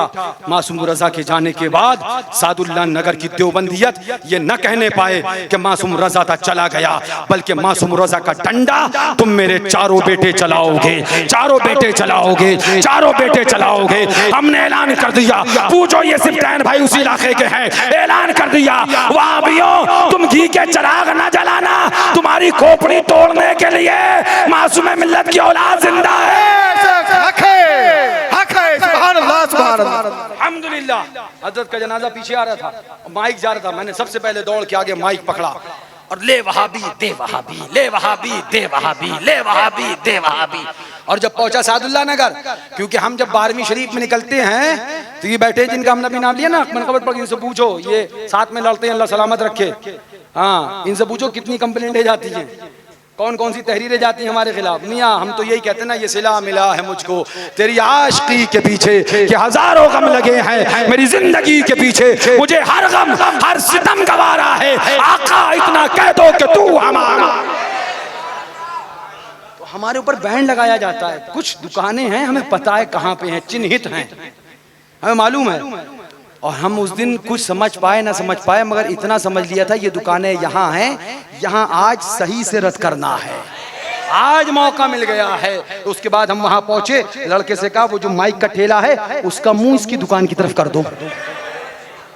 मासूम रजा के जाने के बाद सादुल्लाह नगर की देवबंदियत ये न कहने पाए कि मासूम रजा था चला गया, बल्कि मासूम रजा का डंडा तुम मेरे चारों बेटे चलाओगे, चारों बेटे चलाओगे, चारों बेटे चलाओगे। हमने ऐलान कर दिया, पूछो ये सिफ्तैन भाई उसी इलाके के हैं, ऐलान कर दिया वहाबियों तुम घी के चिराग न जलाना, तुम्हारी खोपड़ी तोड़ने के लिए मासूम मिल्लत की औलाद जिंदा है। हक है, हक है। सुभान अल्लाह, सुभान अल्लाह। अल्हम्दुलिल्लाह। हजरत का जनाजा पीछे आ रहा था, माइक जा रहा था, मैंने सबसे पहले दौड़ के आगे माइक पकड़ा और ले वहाबी दे वहाबी, ले वहाबी दे वहाबी, ले वहाबी दे वहाबी। और जब पहुंचा सादुल्लाह नगर, क्योंकि हम जब 12वीं शरीफ में निकलते हैं तो ये बैठे जिनका हमने भी नाम लिया ना, मनकबत पर इनसे पूछो, ये साथ में लड़ते हैं, अल्लाह सलामत रखे। हाँ, इनसे पूछो कितनी कंप्लेंटें जाती हैं, कौन कौन सी तहरीरें जाती हैं हमारे खिलाफ। मियाँ हम तो यही कहते हैं ना, ये सिला मिला है मुझको तेरी आशिकी के पीछे कि हजारों गम लगे हैं मेरी जिंदगी के पीछे, मुझे हर गम हर सितम गवारा है, आका इतना कह दो कि तू हमारा। तो हमारे ऊपर बैन लगाया जाता है। कुछ दुकानें हैं हमें पता है कहाँ पे हैं, चिन्हित हैं, हमें मालूम है, और हम उस दिन कुछ समझ पाए ना समझ पाए, मगर इतना समझ लिया था ये दुकानें यहाँ हैं, यहाँ आज सही से रद्द करना है, आज मौका मिल गया है। उसके बाद हम वहाँ पहुँचे, लड़के से कहा वो जो माइक का ठेला है उसका मुंह इसकी दुकान की तरफ कर दो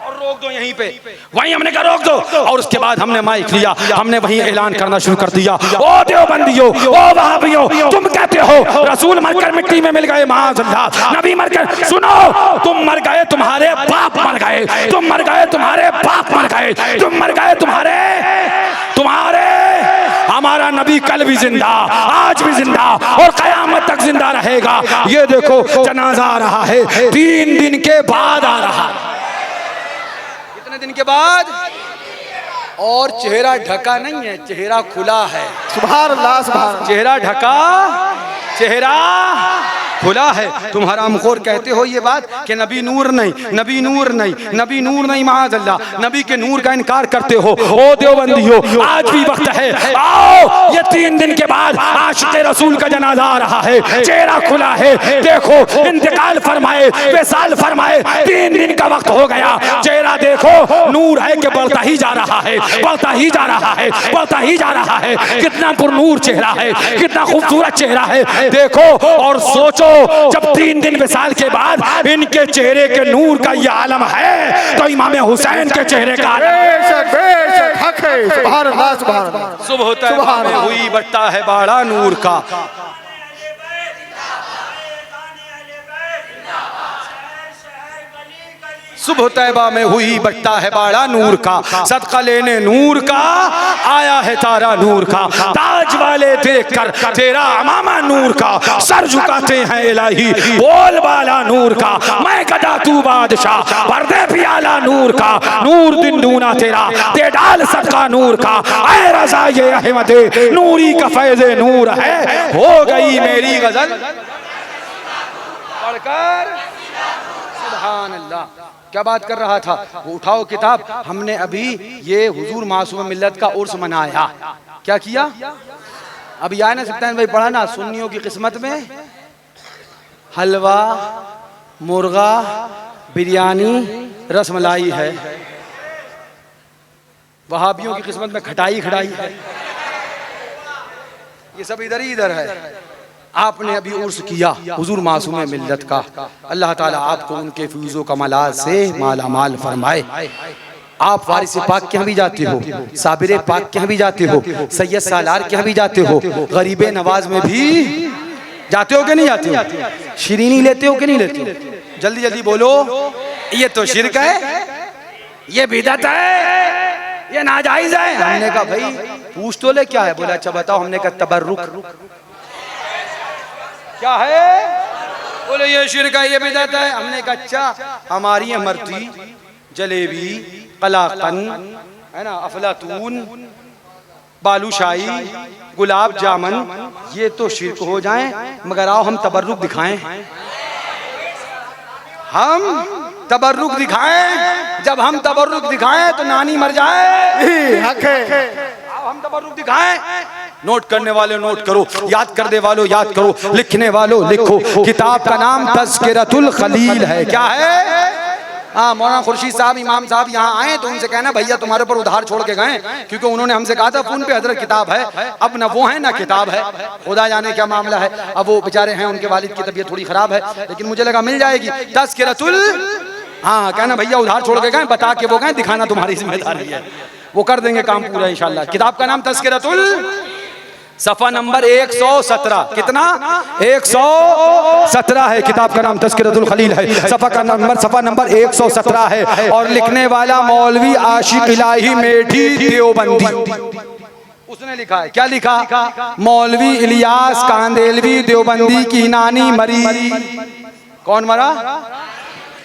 और रोक दो यहीं पे, वहीं हमने कहा रोक दो। और उसके बाद हमने माइक लिया, हमने वहीं ऐलान करना शुरू कर दिया, ओ देवबंदियों, ओ वहाबियों, तुम कहते हो रसूल मरकर मिट्टी में मिल गए, माअज़ल्लाह, नबी मरकर, सुनो तुम मर गए, तुम्हारे बाप मर गए, तुम मर गए, तुम्हारे बाप मर गए, तुम मर गए, तुम्हारे हमारा नबी कल भी जिंदा, आज भी जिंदा और कयामत तक जिंदा रहेगा। ये देखो जनाजा आ रहा है, 3 दिन के बाद आ रहा है। कितने दिन के बाद? और चेहरा ढका नहीं है, चेहरा खुला है। सुभान अल्लाह सुभान अल्लाह। चेहरा ढका, चेहरा खुला है। तुम हरामखोर कहते हो ये बात कि नबी नूर नहीं, नबी नूर नहीं, नबी नूर नहीं, माअज़ल्लाह, नबी के नूर का इनकार करते हो। ओ देवबंदियों, आज भी वक्त है, आओ, ये 3 दिन के बाद आशिक़े रसूल का जनाजा आ रहा है, चेहरा खुला है। देखो, इंतकाल फरमाए, विसाल फरमाए, 3 दिन का वक्त हो गया। चेहरा देखो, नूर है कि बढ़ता ही जा रहा है, बढ़ता ही जा रहा है, बढ़ता ही जा रहा है। कितना पुरनूर चेहरा है, कितना खूबसूरत चेहरा है। देखो और सोचो, जब 3 दिन विसाल के बाद इनके चेहरे के नूर का ये आलम है, तो इमाम हुसैन के चेहरे का बेशक बेशक हक है। सुभान अल्लाह सुभान अल्लाह। सुबह तैबा में हुई बट्टा है बाड़ा नूर का। सुबह तैबा में हुई बट्टा है बाड़ा नूर का, सदका लेने नूर का आया है तारा नूर का। ताज वाले देखकर तेरा अमामा नूर का, सर झुकाते हैं इलाही बोल बाला नूर का। मैं गदा तू बादशाह, पर्दे पियाला नूर का। नूर दिन दूना तेरा, दे डाल सदका नूर का। ऐ रज़ा ये अहमदे नूरी का फैज़े नूर है। हो गई मेरी गजल पढ़कर सुभान अल्लाह। क्या बात कर रहा था वो? उठाओ किताब। हमने अभी ये हुजूर मासूम मिल्लत का उर्स मनाया। क्या किया? अभी आया ना सप्ताह भाई, पढ़ा ना, सुन्नियों की किस्मत में हलवा, मुर्गा, बिरयानी, रसमलाई है। वहाबियों की किस्मत में खटाई खटाई है। ये सब इधर ही इधर है। आपने अभी उर्स किया हुजूर मासूम मिल्लत का। अल्लाह ताला आपको उनके फयूज़ो कमालात से माला माल फरमाए। आप वारिस पाक के यहाँ भी जाते हो, साबिर पाक के यहाँ भी जाते हो, सैयद सालार के यहाँ भी जाते हो, गरीब नवाज में भी जाते हो कि नहीं जाते हो? शीरीनी लेते हो कि नहीं लेते हो? जल्दी जल्दी बोलो। ये तो शिरक है, ये बिदअत है, ये नाजायज है। हमने कहा भाई पूछ तो ले क्या है? बोला अच्छा बताओ। हमने कहा तबर्रुक क्या है? बोले ये शिरक है, ये बिदअत है। हमने कहा अच्छा हमारी अमरती, जलेबी, कलाकन है ना, अफलातून, बालूशाही, गुलाब जामुन, ये तो शिरक हो जाएं, मगर आओ हम तबर्रुक दिखाएं। हम तबर्रुक दिखाएं। जब हम तबर्रुक दिखाएं तो नानी मर जाए। हक है। हम तबर्रुक दिखाएं। नोट करने वाले नोट करो, याद करने वालों याद करो, लिखने वालों लिखो। किताब का नाम तज़किरतुल खलील है। क्या है? हाँ, मौलाना खुर्शीद साहब, इमाम साहब यहाँ आए तो उनसे कहना भैया तुम्हारे ऊपर उधार छोड़ के गए, क्योंकि उन्होंने हमसे कहा था फोन पे हजरत किताब है। अब न वो है ना किताब है, खुदा जाने क्या मामला है। अब वो बेचारे हैं, उनके वालिद की तबीयत थोड़ी खराब है, लेकिन मुझे लगा मिल जाएगी तज़किरतुल। हाँ, कहना भैया उधार छोड़ के गए, बता के वो गए, दिखाना तुम्हारी जिम्मेदारी है। वो कर देंगे काम पूरा इंशाल्लाह। किताब का नाम तज़किरतुल, सफ़ा नंबर 117। कितना? 117 है। किताब का नाम तज़किरतुल खलील है। सफ़ा नंबर 117 है। और लिखने वाला मौलवी आशिक इलाही मेठी देवबंदी, उसने लिखा है। क्या लिखा? मौलवी इलियास कांदेलवी देवबंदी की नानी मरी। कौन मरा?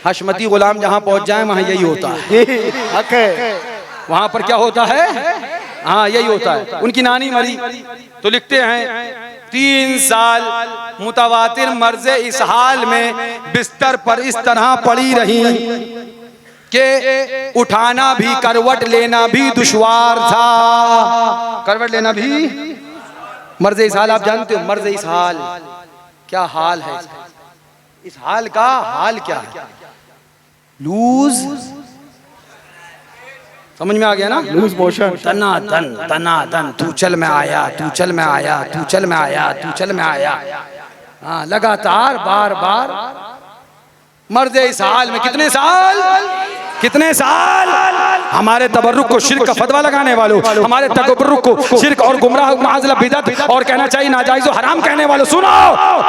हशमती गुलाम जहाँ पहुँच जाए वहाँ यही होता है। वहाँ पर क्या होता है? हाँ, यही होता है। उनकी नानी मरी तो लिखते हैं 3 साल मुतवातिर मर्ज़े इस हाल में बिस्तर पर इस तरह पड़ी रही कि उठाना भी, करवट लेना भी दुश्वार था। करवट लेना भी मर्ज़े इस हाल, आप जानते हो मर्ज़े इस हाल क्या हाल है? इस हाल का हाल क्या है? लूज, समझ में आ गया ना? Loose motion. तना तन तू चल में आया, तू चल में आया, तू चल में आया, तू चल में आया। हाँ, लगातार बार बार मर्दे इस हाल में। कितने साल? कितने साल? हमारे तबर्रुक को शिर्क का फतवा लगाने वालों, हमारे तबर्रुक को शिर्क और गुमराह माज़िला बिदअत और कहना चाहिए नाजायज़ और हराम कहने वालों, सुनो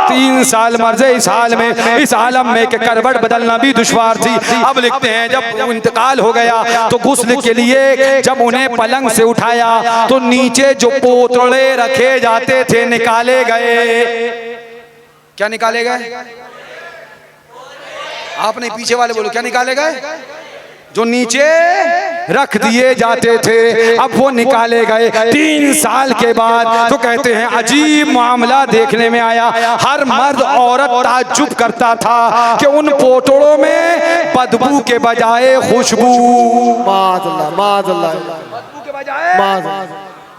3 साल मर्ज़े इस हाल में, इस आलम में कि करवट बदलना भी दुश्वार थी। अब लिखते हैं जब इंतकाल हो गया तो गुस्ल के लिए जब उन्हें पलंग से उठाया तो नीचे जो पोतड़े रखे जाते थे निकाले गए। क्या निकाले गए? आपने पीछे वाले बोलो, क्या निकाले गए? जो नीचे रख दिए जाते थे अब वो निकाले गए। 3 साल के बाद तो कहते हैं अजीब मामला देखने में आया। हर मर्द औरत ताज्जुब करता था कि उन पोटड़ों में बदबू के बजाय खुशबू,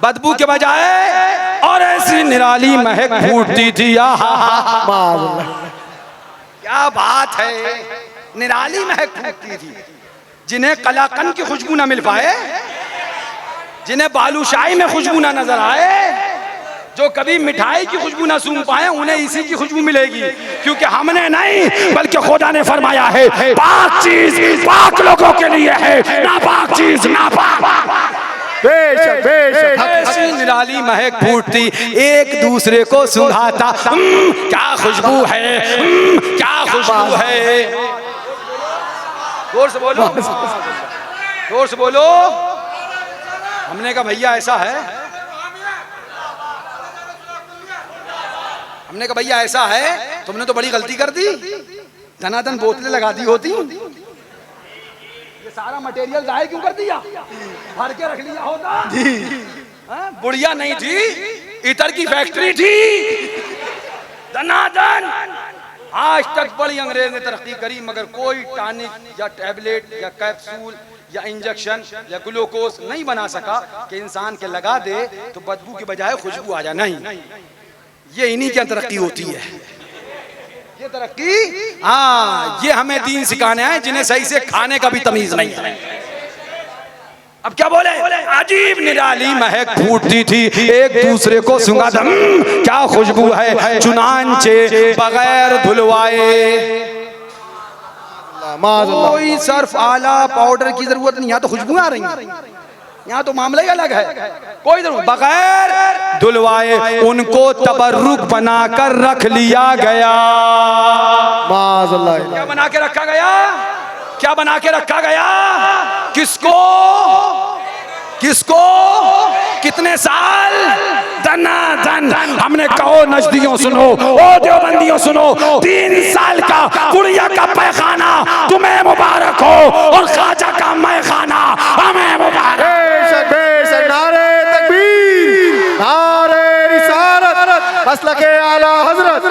बदबू के बजाय और ऐसी निराली महक फूटती थी। क्या बात है, निराली महक फूटती थी। जिन्हें कलाकंद की खुशबू ना मिल पाए, जिन्हें बालूशाही में खुशबू ना नजर आए, जो कभी मिठाई की खुशबू ना सूंघ पाए, उन्हें इसी की खुशबू मिलेगी। क्योंकि हमने नहीं बल्कि खुदा ने फरमाया है पाक चीज पाक लोगों के लिए है, नापाक चीज नापाक। ऐसी निराली महक फूटती, एक दूसरे को सुंघाता, क्या खुशबू है, क्या खुशबू है। जोर से बोलो, जोर से बोलो। हमने कहा भैया ऐसा है, हमने कहा भैया ऐसा है, तुमने तो बड़ी गलती कर दी, धनाधन बोतलें लगा दी होती, ये सारा मटेरियल जाए क्यों कर दिया, भर के रख लिया होता। बुढ़िया नहीं थी, इतर की फैक्ट्री थी, धनाधन। आज तक बड़ी अंग्रेज ने तरक्की करी मगर कोई टॉनिक या टैबलेट या कैप्सूल या इंजेक्शन या ग्लूकोज नहीं बना सका कि इंसान के लगा दे तो बदबू के बजाय खुशबू आ जाए। नहीं, ये इन्हीं की तरक्की होती है, ये तरक्की। हाँ, ये हमें दीन सिखाने आए जिन्हें सही से खाने का भी तमीज नहीं है। अब क्या बोले, अजीब निराली महक फूटती थी, एक दूसरे को सुंघाता, क्या खुशबू है, चुनांचे बगैर धुलवाए। कोई सर्फ आला पाउडर की जरूरत नहीं, यहाँ तो खुशबू आ रही है, यहाँ तो मामला ही अलग है। कोई जरूरत बगैर धुलवाए उनको तबर्रुक बनाकर रख लिया गया। क्या बना के रखा गया, क्या बना के रखा गया, किसको, किसको, कितने साल, धनाधन। हमने कहो नजदियों सुनो, ओ देवबंदियों सुनो, 3 साल का गुड़िया का पैखाना तुम्हें मुबारक हो और ख्वाजा का मैखाना हमें मुबारक। नारे तकबीर, नारे रिसालत, मसलके आला हजरत।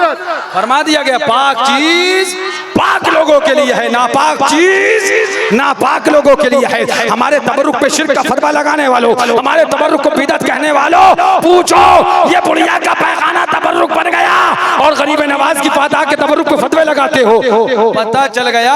फरमा दिया गया पाक चीज पाक लोगों के लिए है, नापाक चीज नापाक लोगों के लिए है। हमारे तबर्रुक पे शिर्क का फतवा लगाने वालों, हमारे तबर्रुक को बिदअत कहने वालों, पूछो ये बुढ़िया का पैखाना तबर्रुक बन गया और गरीब नवाज की फातह के तबर्रुक पे फतवे लगाते हो। पता चल गया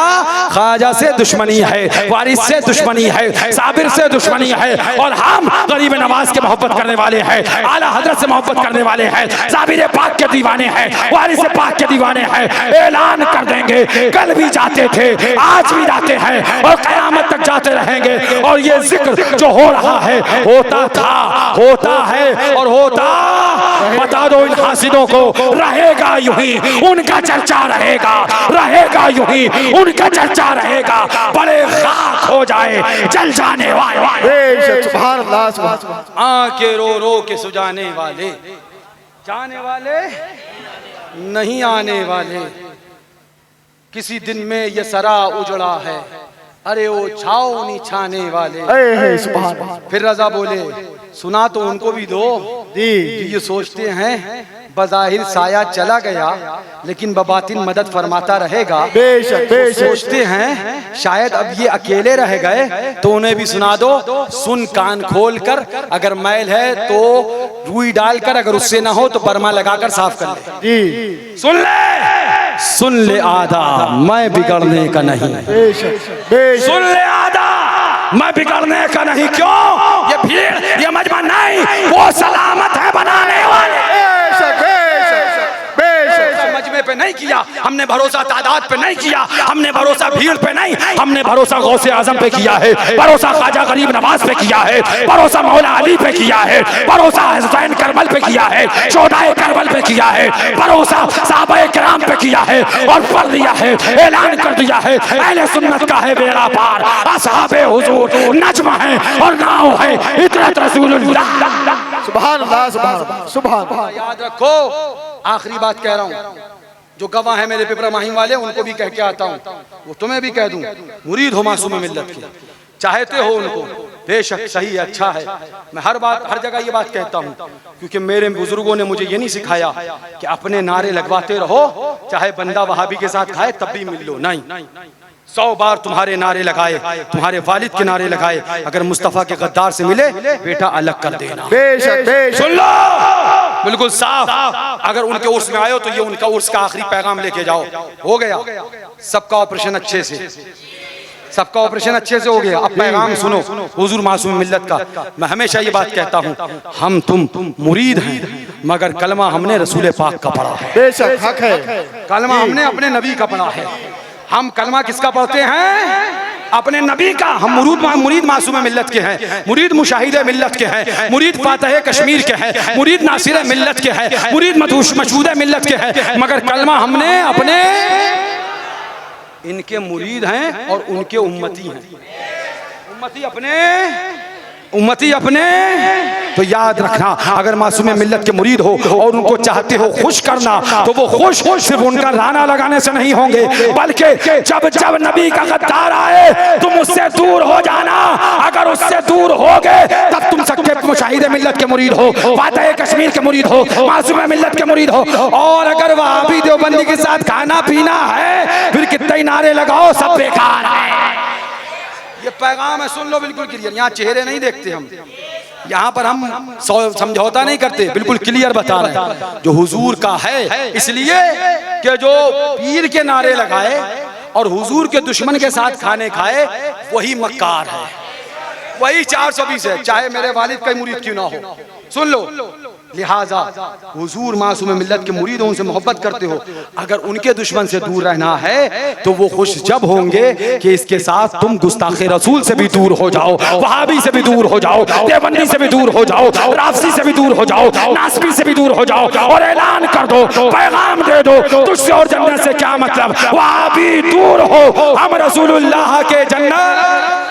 ख्वाजा से दुश्मनी है, वारिस से दुश्मनी है, साबिर से दुश्मनी है और हम गरीब नवाज के मोहब्बत करने वाले हैं, आला हजरत से मोहब्बत करने वाले हैं, साबिर पाक के दीवाने हैं, वारिस पाक के दीवाने हैं। ऐलान कर देंगे, कल भी जाते थे, आज भी जाते हैं और कयामत तक जाते रहेंगे। और ये जिक्र जो हो रहा है, होता था, होता है और होता, बता दो इन हासिदों को, रहेगा यूं ही उनका चर्चा रहेगा, रहेगा यूं ही उनका चर्चा रहेगा। बड़े खाक हो जाए जल जाने वाले, सुभान अल्लाह, सुभान अल्लाह। आंखें रो रो के सुजाने वाले, जाने वाले नहीं आने वाले, किसी दिन में ये सरा उजड़ा है, अरे वो छाओ नहीं छाने वाले। फिर रजा बोले सुना तो उनको भी दो जी। ये सोचते हैं बज़ाहिर साया चला गया लेकिन बबातिन मदद फरमाता रहेगा। बेशक बेशक। सोचते हैं शायद अब ये अकेले रह गए तो उन्हें भी सुना दो। सुन कान खोल कर, अगर मैल है तो रुई डालकर, अगर उससे ना हो तो बर्मा लगाकर साफ कर ले जी। सुन ले आधा, मैं बिगड़ने का नहीं। सुन ले आधा, मैं बिगड़ने का नहीं। क्यों? ये भीड़, ये मजमा नहीं, वो सलामत है बनाने वाले। मजमे पे नहीं किया किया, हमने भरोसा तादाद पे नहीं किया, हमने भरोसा भीड़ पे नहीं, हमने भरोसा गौसे आजम पे किया है, भरोसा ख्वाजा गरीब नवाज पे किया है, भरोसा मौला अली पे किया है, भरोसा हुसैन करबल पे किया है, शोहदाए करबल पे किया है, भरोसा सहाबाए किराम पे किया है और पढ़ लिया है, ऐलान कर दिया है अहले सुन्नत का है बेड़ा पार, असहाबे हुजूर नज्म है और नाव है इतरत रसूलुल्लाह। सुभान अल्लाह, सुभान अल्लाह, सुभान अल्लाह। याद रखो, आखिरी बात कह रहा हूँ, जो गवाह है मेरे पिपरा माहिम वाले उनको भी कह के आता हूँ, वो तुम्हें भी कह दूं, मुरीद हो मासूम मिल्लत के, चाहते हो उनको, बेशक सही अच्छा है। मैं हर जगह ये बात कहता हूँ, क्योंकि मेरे बुजुर्गों ने मुझे ये नहीं सिखाया कि अपने नारे लगवाते रहो, चाहे बंदा वहाबी के साथ खाए तब भी मिल लो, नहीं, 100 बार तुम्हारे नारे लगाए, तुम्हारे वालिद के नारे लगाए, अगर मुस्तफा के गद्दार से मिले बेटा अलग कर देना। बेशक बेशक, सुन लो बिल्कुल साफ, अगर उनके उर्स में आए हो तो ये उनका उर्स का आखिरी पैगाम लेके जाओ, हो गया सबका ऑपरेशन अच्छे से, सबका ऑपरेशन अच्छे से हो गया। अब पैगाम सुनो हुजूर मासूम मिल्लत का। मैं हमेशा ये बात कहता हूँ, हम तुम मुरीद हैं मगर कलमा हमने रसूल पाक का पढ़ा है। बेशक हक है, कलमा हमने अपने नबी का पढ़ा है। हम कलमा किसका पढ़ते हैं? अपने नबी का। हम मुरीद मासूम मिल्लत के हैं, मुरीद मुशाहिद मिल्लत के हैं, मुरीद फातह कश्मीर के हैं, मुरीद नासिर मिल्लत के हैं, मुरीद मशहूद मिल्लत के हैं, मगर कलमा हमने अपने इनके मुरीद हैं और उनके उम्मती हैं। उम्मती अपने तो याद रखना, अगर मासूम मिल्लत के मुरीद हो और उनको चाहते हो खुश करना, तो वो खुश सिर्फ उनका राना लगाने से नहीं होंगे, बल्कि जब जब नबी का गद्दार आए तुम उससे दूर हो जाना। अगर उससे दूर होगे तब तुम सबके मुशाहिद मिल्लत के मुरीद हो, फातह कश्मीर के मुरीद हो, मासूम मिल्लत के मुरीद हो। और अगर वहाबी देवबंदी के साथ खाना पीना है, फिर कितने ही नारे लगाओ सब बेकार है। ये पैगाम है, सुन लो बिल्कुल क्लियर। यहाँ चेहरे नहीं देखते हम, यहाँ पर हम समझौता नहीं करते, बिल्कुल क्लियर बता रहे हैं जो हुजूर का है। इसलिए कि जो पीर के नारे लगाए और हुजूर के दुश्मन के साथ खाने खाए वही मक्कार है, वही 420 है, चाहे मेरे वालिद का मुरीद क्यों ना हो। सुन लो, लिहाजा हुजूर मासूम मिल्लत के मुरीद उनसे मोहब्बत करते हो, अगर उनके दुश्मन से दूर रहना है तो वो खुश जब होंगे कि इसके साथ तुम गुस्ताखे रसूल से भी दूर हो जाओ, वहाबी से भी दूर हो जाओ, देवबंदी से भी दूर हो जाओ, राफसी से भी दूर हो जाओ, नासबी से भी दूर हो जाओ और ऐलान कर दो, पैगाम दे दो, तुझसे और जन्नत से क्या मतलब, वहाबी दूर हो, हम रसूलुल्लाह के जन्नत।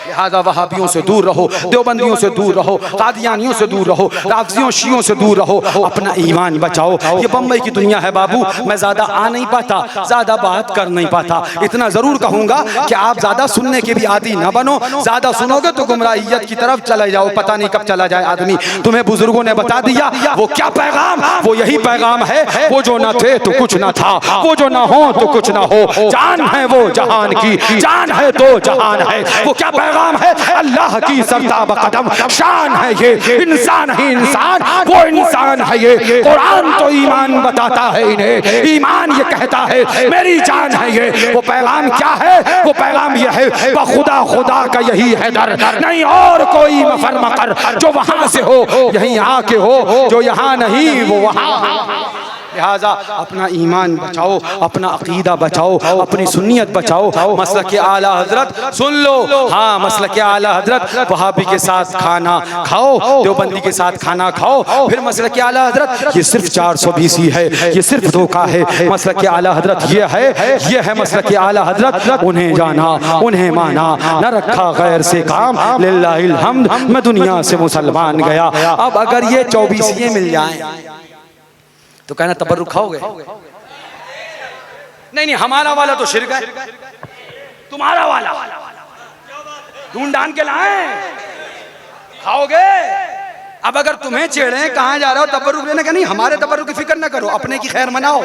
लिहाजा वहाबियों से दूर रहो, देवबंदियों से दूर रहो, कादियानियों से दूर रहो, राफजियों शियों से दूर रहो, अपना ईमान बचाओ। ये बम्बई की दुनिया है बाबू, मैं ज्यादा आ नहीं पाता, ज्यादा बात कर नहीं पाता, इतना जरूर कहूंगा कि आप ज्यादा सुनने के भी आदी न बनो, ज्यादा सुनोगे तो गुमराहियत की तरफ चले जाओ, पता नहीं कब चला जाए आदमी। तुम्हें बुजुर्गों ने बता दिया वो क्या पैगाम, वो यही पैगाम है, वो जो न थे तो कुछ न था, वो जो न हो तो कुछ न हो, जान है वो जहान की, जान है तो जहान है। वो क्या पैगाम है? अल्लाह की सरताब कदम शान है ये, इंसान ही इंसान, वो इंसान है ये। कुरान तो ईमान बताता है इन्हें, ईमान ये कहता है मेरी जान है ये। वो पैगाम क्या है? वो पैगाम ये है खुदा खुदा का यही है दर, नहीं और कोई मफर मकर, जो वहां से हो यहीं आके हो, जो यहाँ नहीं वो वहां। लिहाजा अपना ईमान बचाओ, अपना अकीदा बचाओ, अपनी सुन्नियत बचाओ। मसलक आला हजरत सुन लो, हाँ मसलक आला हजरत वहाबी के साथ खाना खाओ, देवबंदी के साथ खाना खाओ, फिर मसलक आला हजरत ये सिर्फ 420 ही है, ये सिर्फ धोखा है। मसलक आला हजरत ये है मसलक आला हजरत, उन्हें जाना उन्हें माना, न रखा गैर से काम, लिल्लाहिल हम्द, मैं दुनिया से मुसलमान गया। अब अगर ये 24 मिल जाए तो कहना तबर्रुक खाओगे? नहीं, हमारा वाला तो शिरक है, तुम्हारा वाला ढूंढ ढांड के लाए खाओगे। अब अगर तुम्हें छेड़े कहाँ जा रहे हो तबर्रुक लेने का, नहीं हमारे तबर्रुक की फिक्र ना करो, अपने की खैर मनाओ।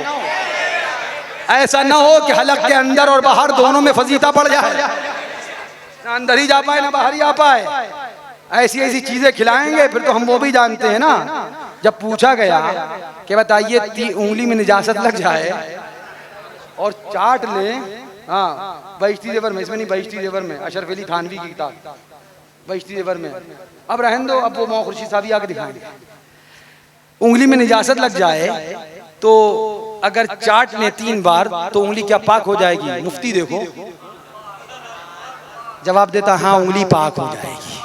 ऐसा ना हो कि हलक के अंदर और बाहर दोनों में फजीता पड़ जाए, ना अंदर ही जा पाए ना बाहर ही आ पाए। ऐसी ऐसी चीजें खिलाएंगे फिर तो हम वो भी जानते हैं ना। जब पूछा गया कि बताइए उंगली में निजासत लग जाए और चाट ले, हाँ बहिश्ती जेवर में, इसमें नहीं बहिश्ती जेवर में, अशरफ अली थानवी की किताब बहिश्ती जेवर में। अब रहने दो, अब वो मौ खुर्शीद साहब आके दिखाएंगे। उंगली में निजासत लग जाए तो अगर चाट ने 3 बार तो उंगली क्या पाक हो जाएगी? मुफ्ती देखो, जवाब देता हाँ उंगली पाक हो जाएगी।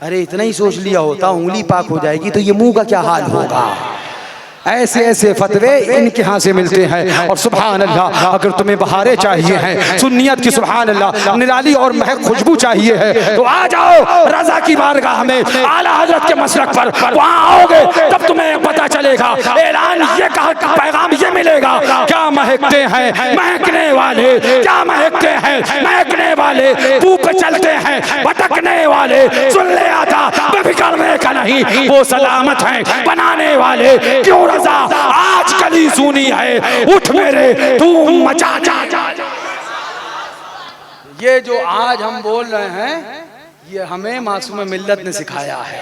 अरे इतना ही सोच लिया होता उंगली पाक हो जाएगी तो ये मुंह का क्या हाल होगा। ऐसे ऐसे फतवे इनके यहाँ से मिलते हैं। और सुभान अल्लाह, अगर तुम्हें बहारें चाहिए हैं सुन्नियत की, सुभान अल्लाह, निराली और महक खुशबू चाहिए है तो आ जाओ रजा की बारगाह में, आला हजरत के मसलक पर। वहाँ आओगे तब तुम्हें पता चलेगा, ऐलान ये कहा, पैगाम ये मिलेगा, क्या महकते हैं महकने वाले, क्या महकते हैं महकने वाले, तू पे चलते हैं भटकने वाले, सुन ले आता बिगड़ने का नहीं, वो सलामत है बनाने वाले। क्यों रजा आज कली सुनी है, उठ मेरे तू मचा जा। ये जो आज हम बोल रहे हैं ये हमें मासूम मिल्लत ने सिखाया है,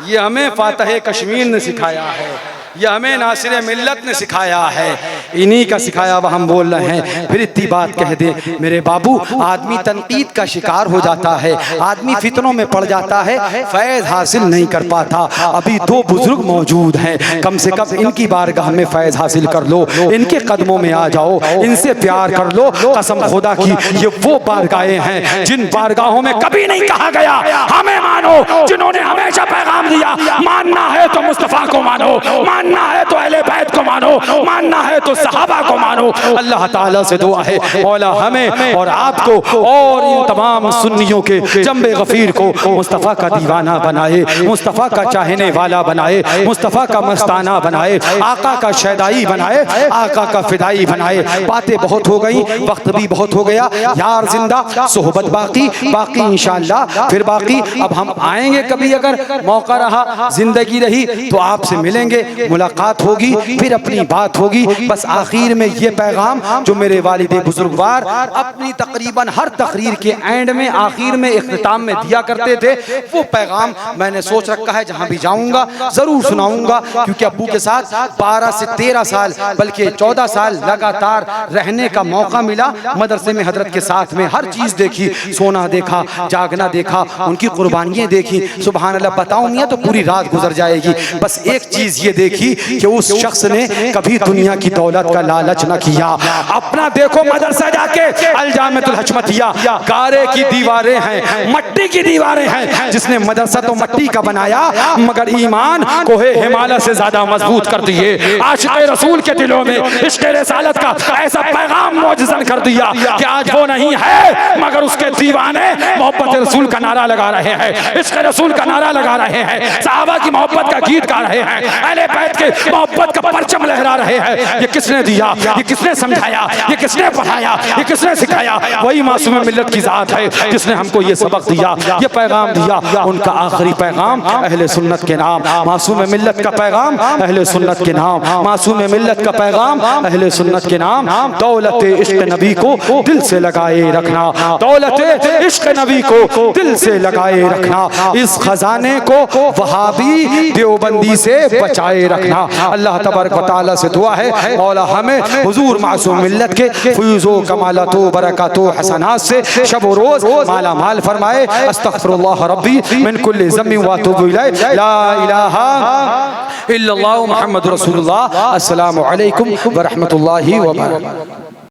ये हमें फातह कश्मीर ने सिखाया है, ये हमें नासिर मिल्लत ने सिखाया है, इन्हीं का सिखाया हुआ हम बोल रहे हैं। फिर इतनी बात कह दे मेरे बाबू, आदमी तनकीद का शिकार हो जाता है, आदमी फितनों में पड़ जाता है, फैज़ हासिल नहीं कर पाता। अभी 2 बुजुर्ग मौजूद हैं, कम से कम इनकी बारगाह में फैज़ हासिल कर लो, इनके कदमों में आ जाओ, इनसे प्यार कर लो। कसम खुदा की ये वो बारगाहें हैं जिन बारगाहों में कभी नहीं कहा गया हमें मानो, जिन्होंने हमेशा पैगाम दिया मानना है तो मुस्तफ़ा को मानो, मानना है तो अहले बैत को मानो, मानना है तो सहाबा को मानो। अल्लाह ताला से दुआ है मौला हमें और आपको और इन तमाम सुन्नियों के जंबे गफीर को मुस्तफ़ा का दीवाना बनाए, मुस्तफ़ा का चाहने वाला बनाए, मुस्तफ़ा का मस्ताना बनाए, आका का शैदाई बनाए, आका का फिदाई बनाए। बातें बहुत हो गई, वक्त भी बहुत हो गया यार, जिंदा सोहबत बाकी बाकी इंशाअल्लाह फिर बाकी। अब हम आएंगे कभी, अगर मौका रहा जिंदगी रही तो आपसे मिलेंगे, मुलाकात होगी, फिर अपनी बात होगी। बस आखिर में ये पैगाम जो मेरे वालिद बुजुर्गवार अपनी तकरीबन हर तकरीर के एंड में आखिर में इख्तिताम में दिया करते थे, वो पैगाम मैंने सोच रखा है जहां भी जाऊंगा जरूर सुनाऊंगा। क्योंकि अब्बू के साथ 12 से 13 साल बल्कि 14 साल लगातार रहने का मौका मिला। मदरसे में हजरत के साथ में हर चीज देखी, सोना देखा, जागना देखा, उनकी कुर्बानियां देखी। सुभान अल्लाह, बताऊं मियां तो पूरी रात गुजर जाएगी। बस एक चीज ये देखी कि उस शख्स ने कभी दुनिया की दौलत का लालच न किया। अपना देखो मदरसा जाके अलजामतुल हशमतिया, गारे की दीवारें हैं, मट्टी की दीवारें हैं। जिसने मदरसा तो मट्टी का बनाया मगर ईमान कोहे हिमालय से ज्यादा मजबूत कर दिए। आशिक़े रसूल के दिलों में इश्क़े रिसालत का ऐसा पैगाम मौजज़न कर दिया कि आज वो नहीं है मगर उसके दीवाने मोहब्बत रसूल का नारा लगा रहे हैं, इश्क़े रसूल का नारा लगा रहे हैं, सहाबा की मोहब्बत का गीत गा रहे हैं, अहले बैत के मोहब्बत का परचम लहरा रहे हैं। ये किसने दिया, ये किसने समझाया, ये किसने पढ़ाया, ये किसने सिखाया? वही मासूम मिल्लत की जात है जिसने हमको ये सबक दिया, ये पैगाम दिया। उनका आखिरी पैगाम अहले सुन्नत के नाम, मासूम मिल्लत का पैगाम अहले सुन्नत के नाम, मासूम मिल्लत का पैगाम अहले सुन्नत के नाम। दौलत इश्क नबी को दिल से लगाए रखना, दौलत इश्क नबी को दिल से लगाए रखना, इस खजाने को वहाबी देवबंदी से बचाए रखना। अल्लाह तबारक व तआला से दुआ है मौला हमें हुजूर मासूम मिल्लत के फयूज़ो कमालतो बरकतो हसनात से शब व रोज माला माल फरमाए। अस्तगफिरुल्लाह रब्बी मिन कुल्लि ज़म्बिन व अतूबु इलैह, ला इलाहा इल्लल्लाह मुहम्मदुर रसूलुल्लाह। अस्सलामु अलैकुम व रहमतुल्लाहि व बरकातुहू।